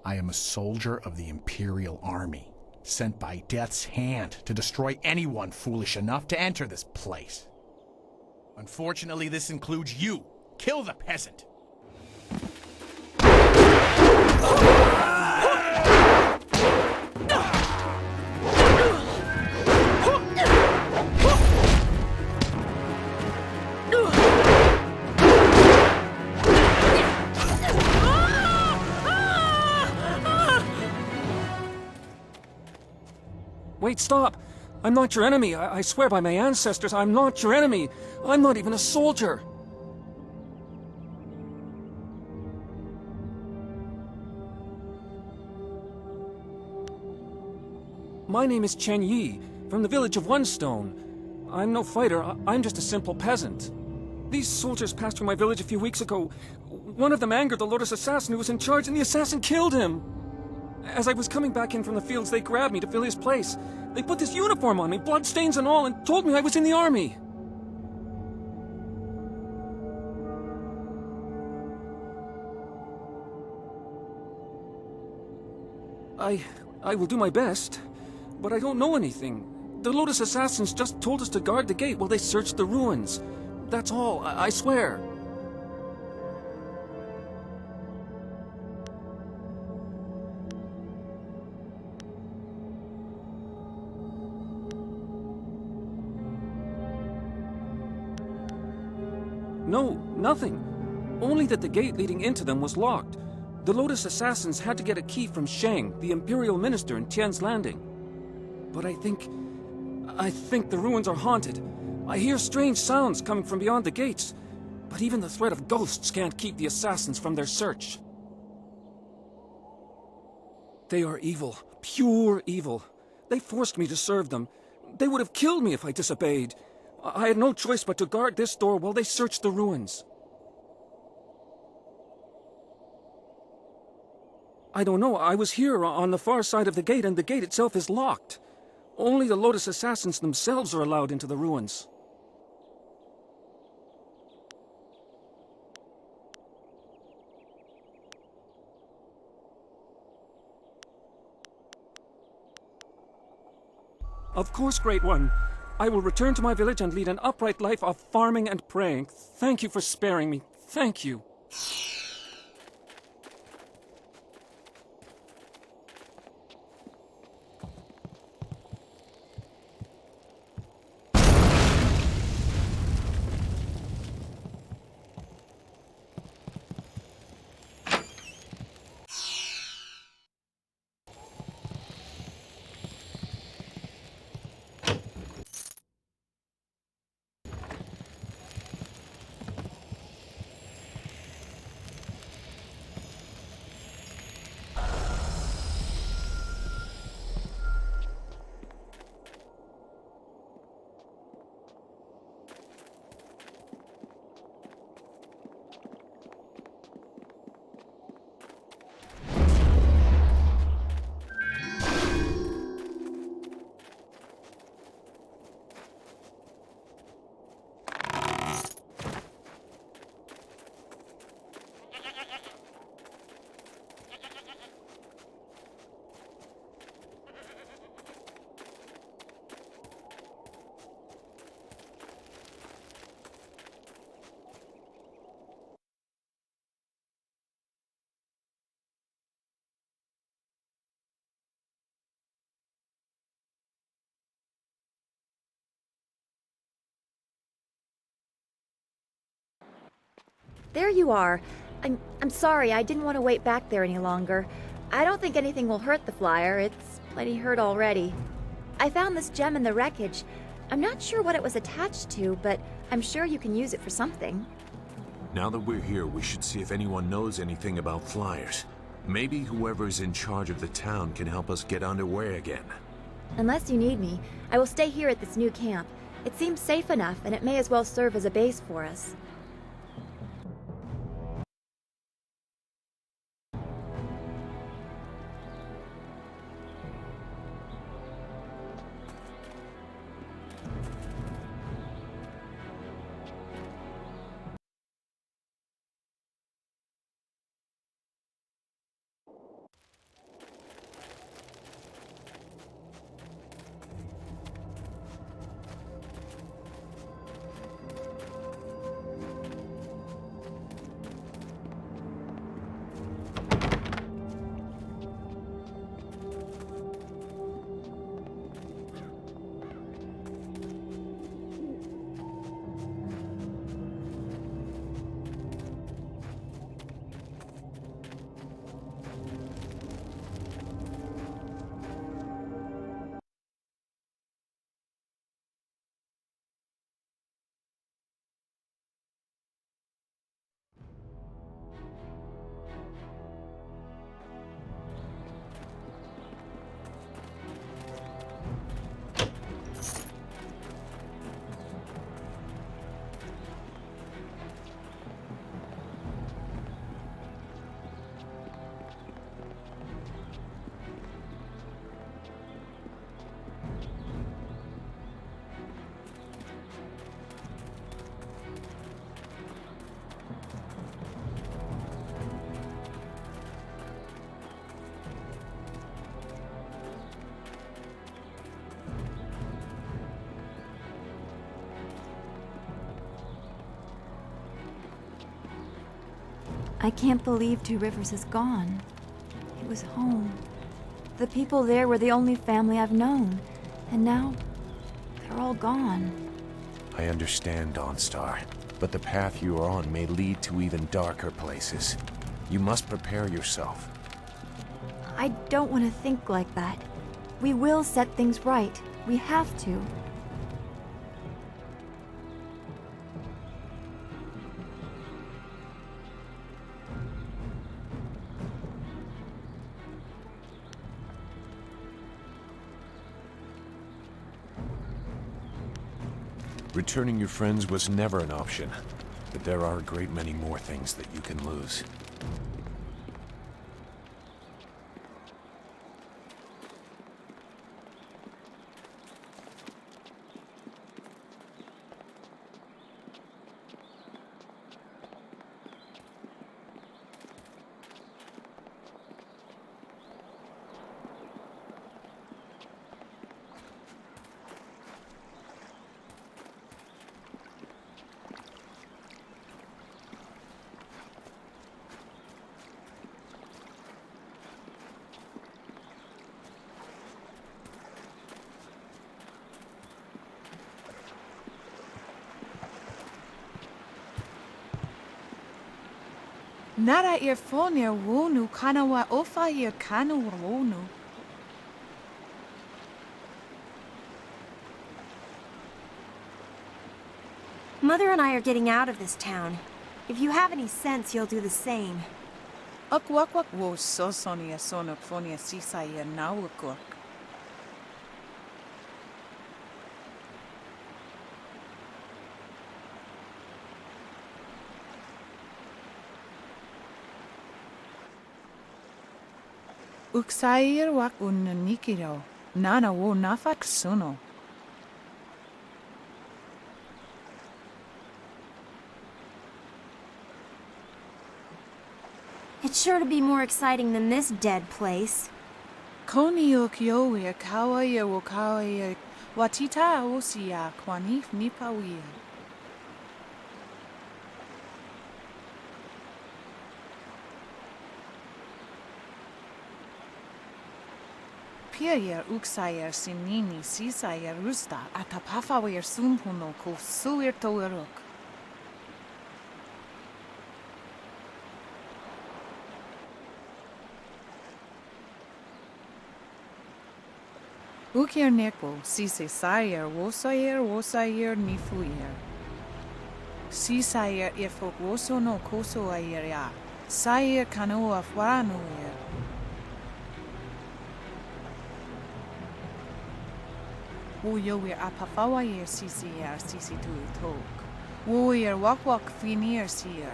I am a soldier of the Imperial Army, sent by Death's Hand to destroy anyone foolish enough to enter this place. Unfortunately, this includes you. Kill the peasant. Wait, stop! I'm not your enemy. I swear by my ancestors, I'm not your enemy. I'm not even a soldier. My name is Chen Yi, from the village of One Stone. I'm no fighter. I'm just a simple peasant. These soldiers passed through my village a few weeks ago. One of them angered the Lotus assassin who was in charge, and the assassin killed him. As I was coming back in from the fields, they grabbed me to fill his place. They put this uniform on me, bloodstains and all, and told me I was in the army. I will do my best, but I don't know anything. The Lotus assassins just told us to guard the gate while they searched the ruins. That's all, I swear. No, nothing. Only that the gate leading into them was locked. The Lotus assassins had to get a key from Shang, the Imperial Minister in Tian's Landing. But I think the ruins are haunted. I hear strange sounds coming from beyond the gates, but even the threat of ghosts can't keep the assassins from their search. They are evil, pure evil. They forced me to serve them. They would have killed me if I disobeyed. I had no choice but to guard this door while they searched the ruins. I don't know, I was here on the far side of the gate, and the gate itself is locked. Only the Lotus Assassins themselves are allowed into the ruins. Of course, Great One. I will return to my village and lead an upright life of farming and praying. Thank you for sparing me. Thank you. There you are. I'm sorry, I didn't want to wait back there any longer. I don't think anything will hurt the flyer. It's plenty hurt already. I found this gem in the wreckage. I'm not sure what it was attached to, but I'm sure you can use it for something. Now that we're here, we should see if anyone knows anything about flyers. Maybe whoever's in charge of the town can help us get underway again. Unless you need me, I will stay here at this new camp. It seems safe enough, and it may as well serve as a base for us. I can't believe Two Rivers is gone. It was home. The people there were the only family I've known. And now, they're all gone. I understand, Dawnstar, but the path you are on may lead to even darker places. You must prepare yourself. I don't want to think like that. We will set things right. We have to. Returning your friends was never an option, but there are a great many more things that you can lose. Nara earphonia wonu kanawa ofa ear kanu wonu. Mother and I are getting out of this town. If you have any sense, you'll do the same. Akwakwak wo sosonia sonok phonia sisaya nawakok. Uksair wak unanikiro, nana wo nafak suno. It's sure to be more exciting than this dead place. Koni ukyowe kawaya wakawaya watita osia kwanif nipawia. Piayer uksayer sinini sisayer rusta atapafawer sumpuno ko suir toerok. Ukier nekbo sise sayer wosayer nifuyer. Sisayer ifok woso no koso ayer ya. Sayer kanoa fwaranuyer. Woyower apafawayer sisier sisitu tok. Woyer wakwak finir sier.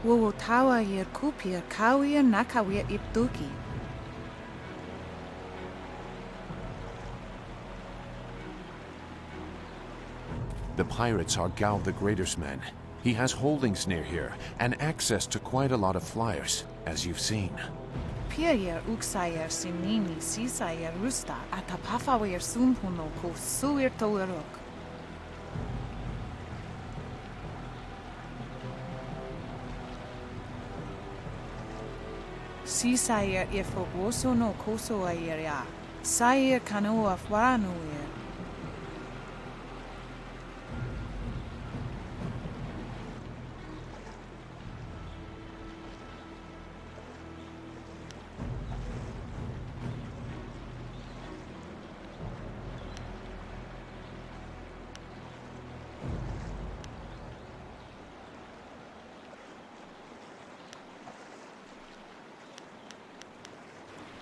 Wowo tawa yer kupir kawir nakawir iptuki. The pirates are Gao the Greater's men. He has holdings near here, and access to quite a lot of flyers, as you've seen. Piayer uksayer sinini sisayer rusta atapafawer sumpuno ko suir toerok. Sisayer ifok woso no koso ayer ya. Sayer kanoa fwaranuyer.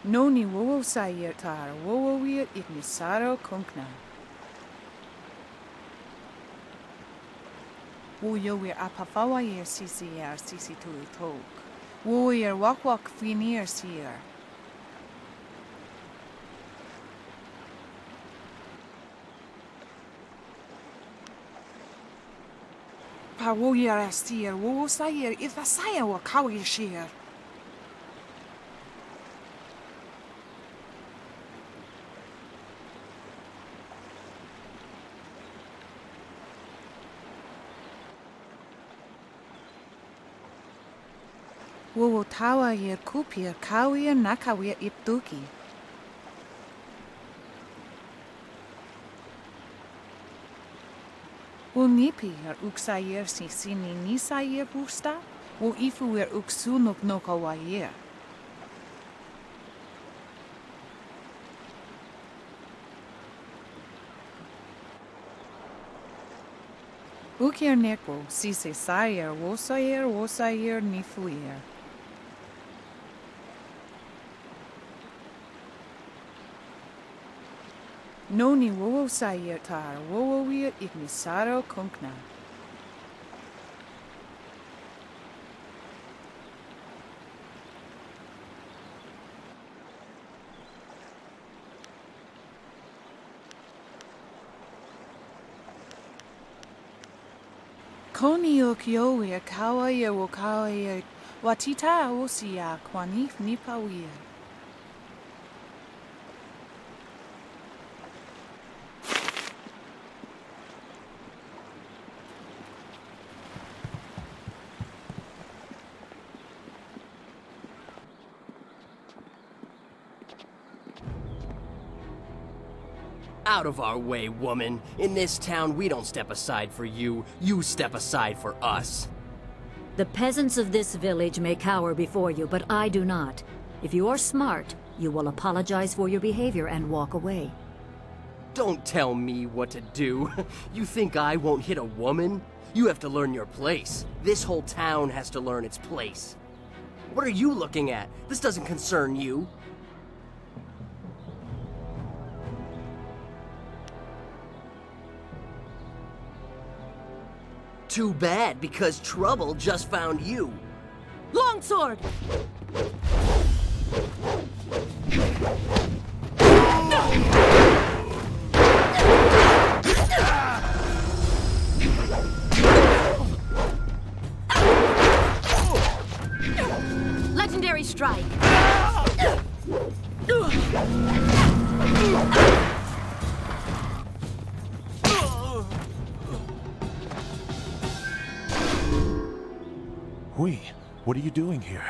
Noni wowo sayer tar wowo wir ignisaro kunkna. Woyo wir apafawa yer sisier sisitu tok. Wowo yer wakwak finir sier. Pa wo yer astier wowo sayer if a sayer wa kawi shir. Wowo tawa yer kupir kawir nakawir iptuki. Wo nipi yer uksayer sini nisayer busta, wo ifu yer uksunuk nokawayer. Ukir neko, si se sayer, wosayer, nifuyer. No ni wowo sayer tar, wowo wir ignisaro kunkna. Koni o kioia kawaia wo kawaia watita osia kwanif nipawia. Out of our way, woman. In this town, we don't step aside for you. You step aside for us. The peasants of this village may cower before you, but I do not. If you are smart, you will apologize for your behavior and walk away. Don't tell me what to do. You think I won't hit a woman? You have to learn your place. This whole town has to learn its place. What are you looking at? This doesn't concern you. Too bad, because trouble just found you. Longsword! Legendary strike! Hui, what are you doing here?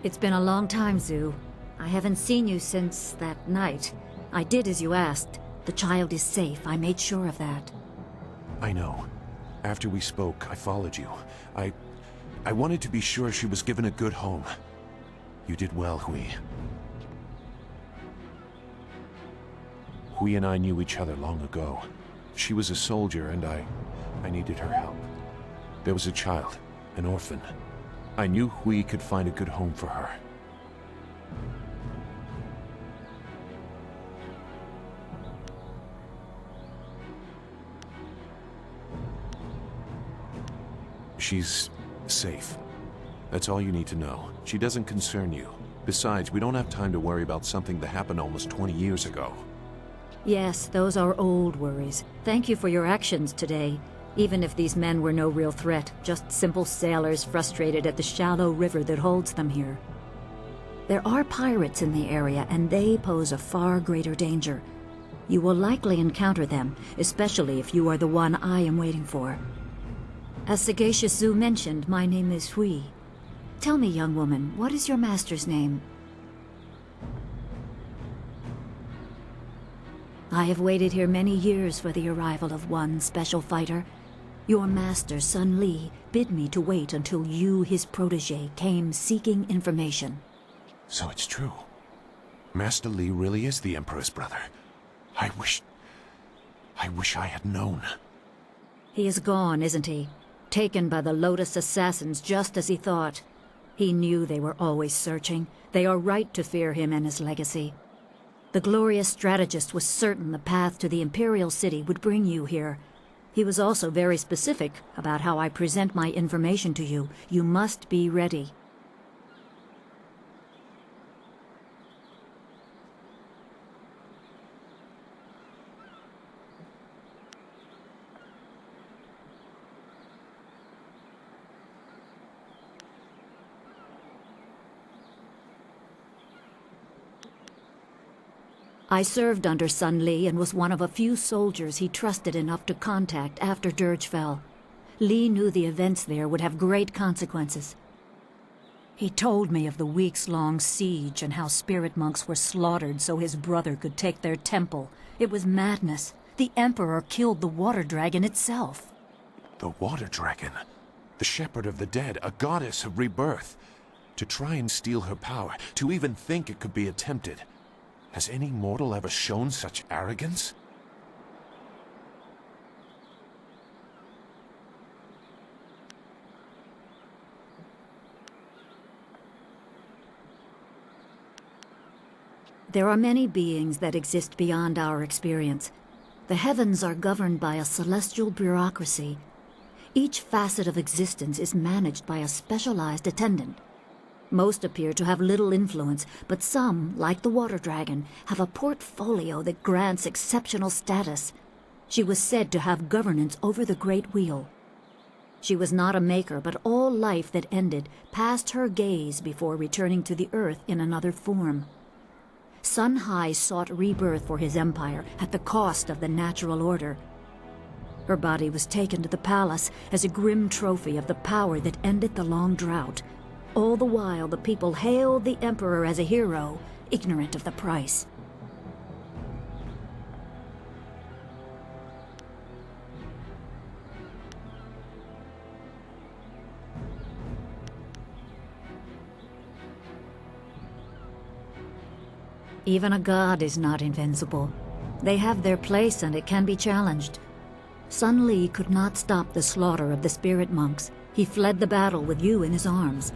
It's been a long time, Zhu. I haven't seen you since that night. I did as you asked. The child is safe. I made sure of that. I know. After we spoke, I followed you. I wanted to be sure she was given a good home. You did well, Hui. Hui and I knew each other long ago. She was a soldier and I needed her help. There was a child, an orphan. I knew Hui could find a good home for her. She's safe. That's all you need to know. She doesn't concern you. Besides, we don't have time to worry about something that happened almost 20 years ago. Yes, those are old worries. Thank you for your actions today. Even if these men were no real threat, just simple sailors frustrated at the shallow river that holds them here. There are pirates in the area, and they pose a far greater danger. You will likely encounter them, especially if you are the one I am waiting for. As Sagacious Zhu mentioned, my name is Hui. Tell me, young woman, what is your master's name? I have waited here many years for the arrival of one special fighter. Your master, Sun Li, bid me to wait until you, his protege, came seeking information. So it's true. Master Li really is the Emperor's brother. I wish I had known. He is gone, isn't he? Taken by the Lotus assassins just as he thought. He knew they were always searching. They are right to fear him and his legacy. The glorious strategist was certain the path to the Imperial City would bring you here. He was also very specific about how I present my information to you. You must be ready. I served under Sun Li and was one of a few soldiers he trusted enough to contact after Dirge fell. Li knew the events there would have great consequences. He told me of the weeks-long siege and how spirit monks were slaughtered so his brother could take their temple. It was madness. The Emperor killed the water dragon itself. The water dragon? The shepherd of the dead, a goddess of rebirth. To try and steal her power, to even think it could be attempted. Has any mortal ever shown such arrogance? There are many beings that exist beyond our experience. The heavens are governed by a celestial bureaucracy. Each facet of existence is managed by a specialized attendant. Most appear to have little influence, but some, like the water dragon, have a portfolio that grants exceptional status. She was said to have governance over the Great Wheel. She was not a maker, but all life that ended passed her gaze before returning to the earth in another form. Sun High sought rebirth for his empire at the cost of the natural order. Her body was taken to the palace as a grim trophy of the power that ended the long drought. All the while, the people hailed the emperor as a hero, ignorant of the price. Even a god is not invincible. They have their place and it can be challenged. Sun Li could not stop the slaughter of the spirit monks. He fled the battle with you in his arms.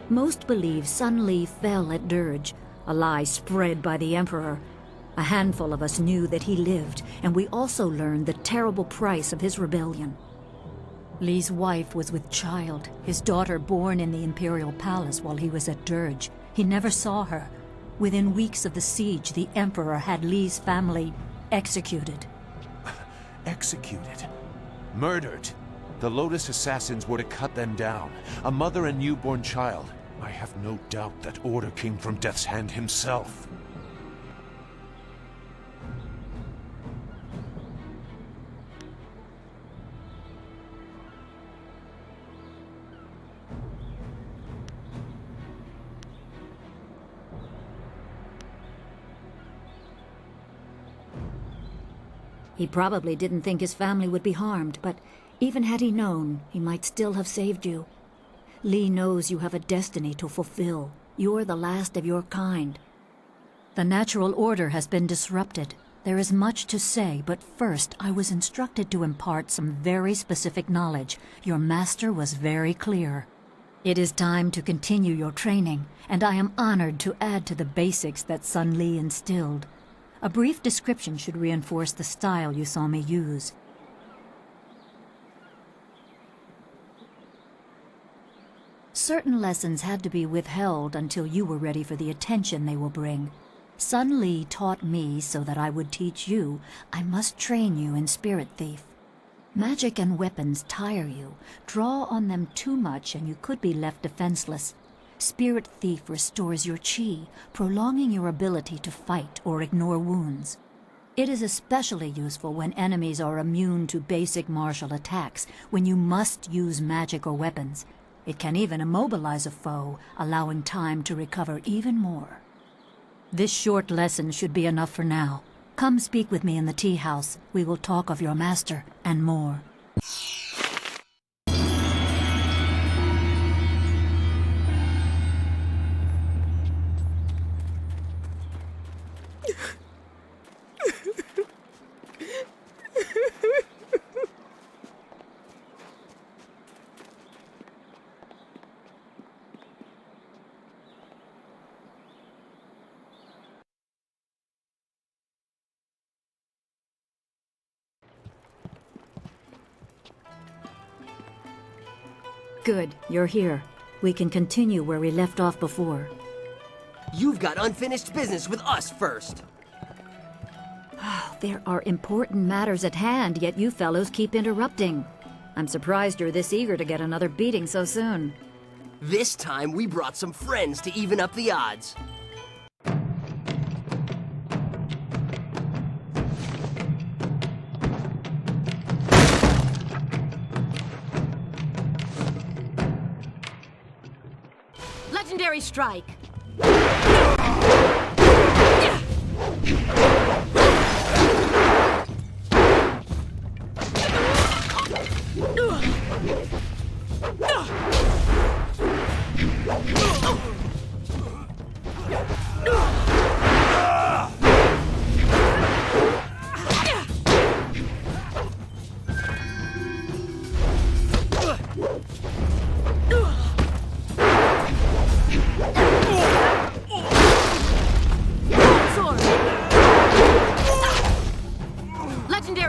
Most believe Sun Li fell at Dirge, a lie spread by the Emperor. A handful of us knew that he lived, and we also learned the terrible price of his rebellion. Li's wife was with child, his daughter born in the Imperial Palace while he was at Dirge. He never saw her. Within weeks of the siege, the Emperor had Li's family executed. Executed? Murdered? The Lotus assassins were to cut them down. A mother and newborn child. I have no doubt that order came from Death's Hand himself. He probably didn't think his family would be harmed, but even had he known, he might still have saved you. Li knows you have a destiny to fulfill. You're the last of your kind. The natural order has been disrupted. There is much to say, but first I was instructed to impart some very specific knowledge. Your master was very clear. It is time to continue your training, and I am honored to add to the basics that Sun Li instilled. A brief description should reinforce the style you saw me use. Certain lessons had to be withheld until you were ready for the attention they will bring. Sun Li taught me so that I would teach you. I must train you in Spirit Thief. Magic and weapons tire you. Draw on them too much and you could be left defenseless. Spirit Thief restores your chi, prolonging your ability to fight or ignore wounds. It is especially useful when enemies are immune to basic martial attacks, when you must use magic or weapons. It can even immobilize a foe, allowing time to recover even more. This short lesson should be enough for now. Come speak with me in the tea house. We will talk of your master and more. Good, you're here. We can continue where we left off before. You've got unfinished business with us first. There are important matters at hand, yet you fellows keep interrupting. I'm surprised you're this eager to get another beating so soon. This time we brought some friends to even up the odds. Legendary strike.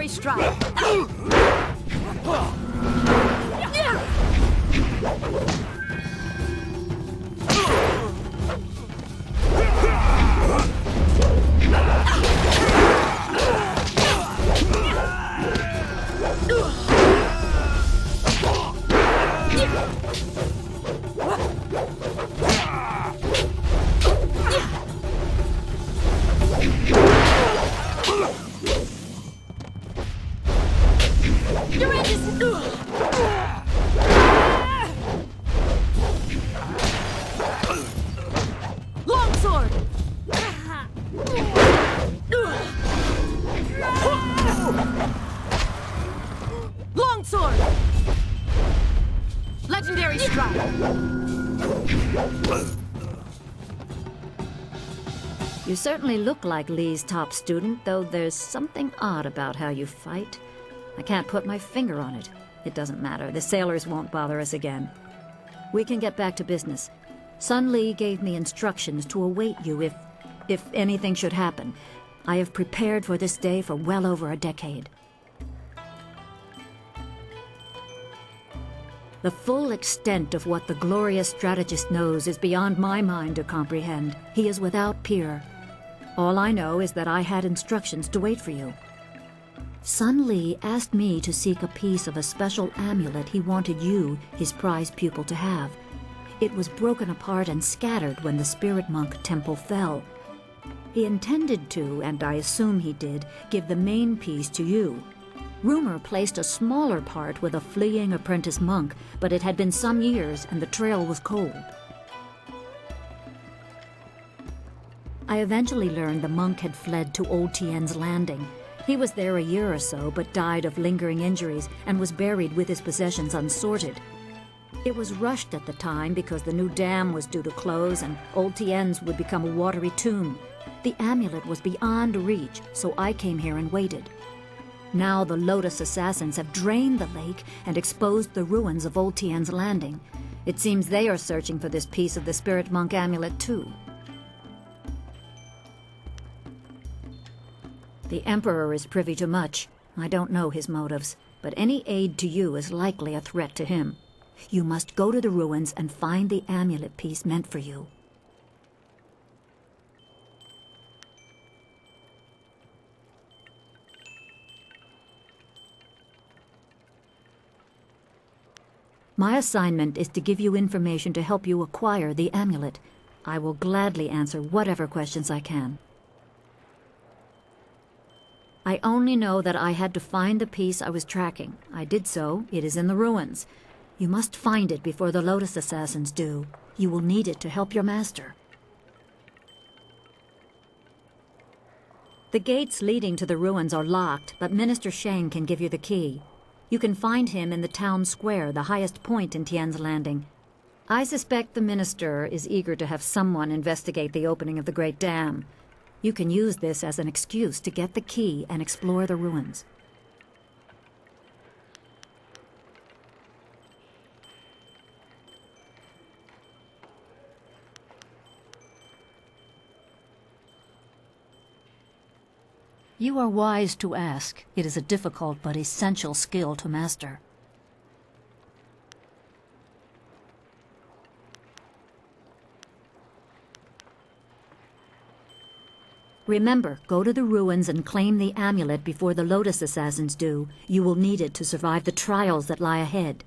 Legendary strike! Longsword! Longsword! Legendary strike! You certainly look like Lee's top student, though there's something odd about how you fight. I can't put my finger on it. It doesn't matter. The sailors won't bother us again. We can get back to business. Sun Lee gave me instructions to await you if anything should happen. I have prepared for this day for well over a decade. The full extent of what the glorious strategist knows is beyond my mind to comprehend. He is without peer. All I know is that I had instructions to wait for you. Sun Lee asked me to seek a piece of a special amulet he wanted you, his prized pupil, to have. It was broken apart and scattered when the Spirit Monk Temple fell. He intended to, and I assume he did, give the main piece to you. Rumor placed a smaller part with a fleeing apprentice monk, but it had been some years and the trail was cold. I eventually learned the monk had fled to Old Tien's Landing. He was there a year or so, but died of lingering injuries and was buried with his possessions unsorted. It was rushed at the time because the new dam was due to close and Old Tien's would become a watery tomb. The amulet was beyond reach, so I came here and waited. Now the Lotus assassins have drained the lake and exposed the ruins of Old Tien's Landing. It seems they are searching for this piece of the Spirit Monk amulet too. The Emperor is privy to much. I don't know his motives, but any aid to you is likely a threat to him. You must go to the ruins and find the amulet piece meant for you. My assignment is to give you information to help you acquire the amulet. I will gladly answer whatever questions I can. I only know that I had to find the piece I was tracking. I did so. It is in the ruins. You must find it before the Lotus assassins do. You will need it to help your master. The gates leading to the ruins are locked, but Minister Shang can give you the key. You can find him in the town square, the highest point in Tien's Landing. I suspect the minister is eager to have someone investigate the opening of the Great Dam. You can use this as an excuse to get the key and explore the ruins. You are wise to ask. It is a difficult but essential skill to master. Remember, go to the ruins and claim the amulet before the Lotus assassins do. You will need it to survive the trials that lie ahead.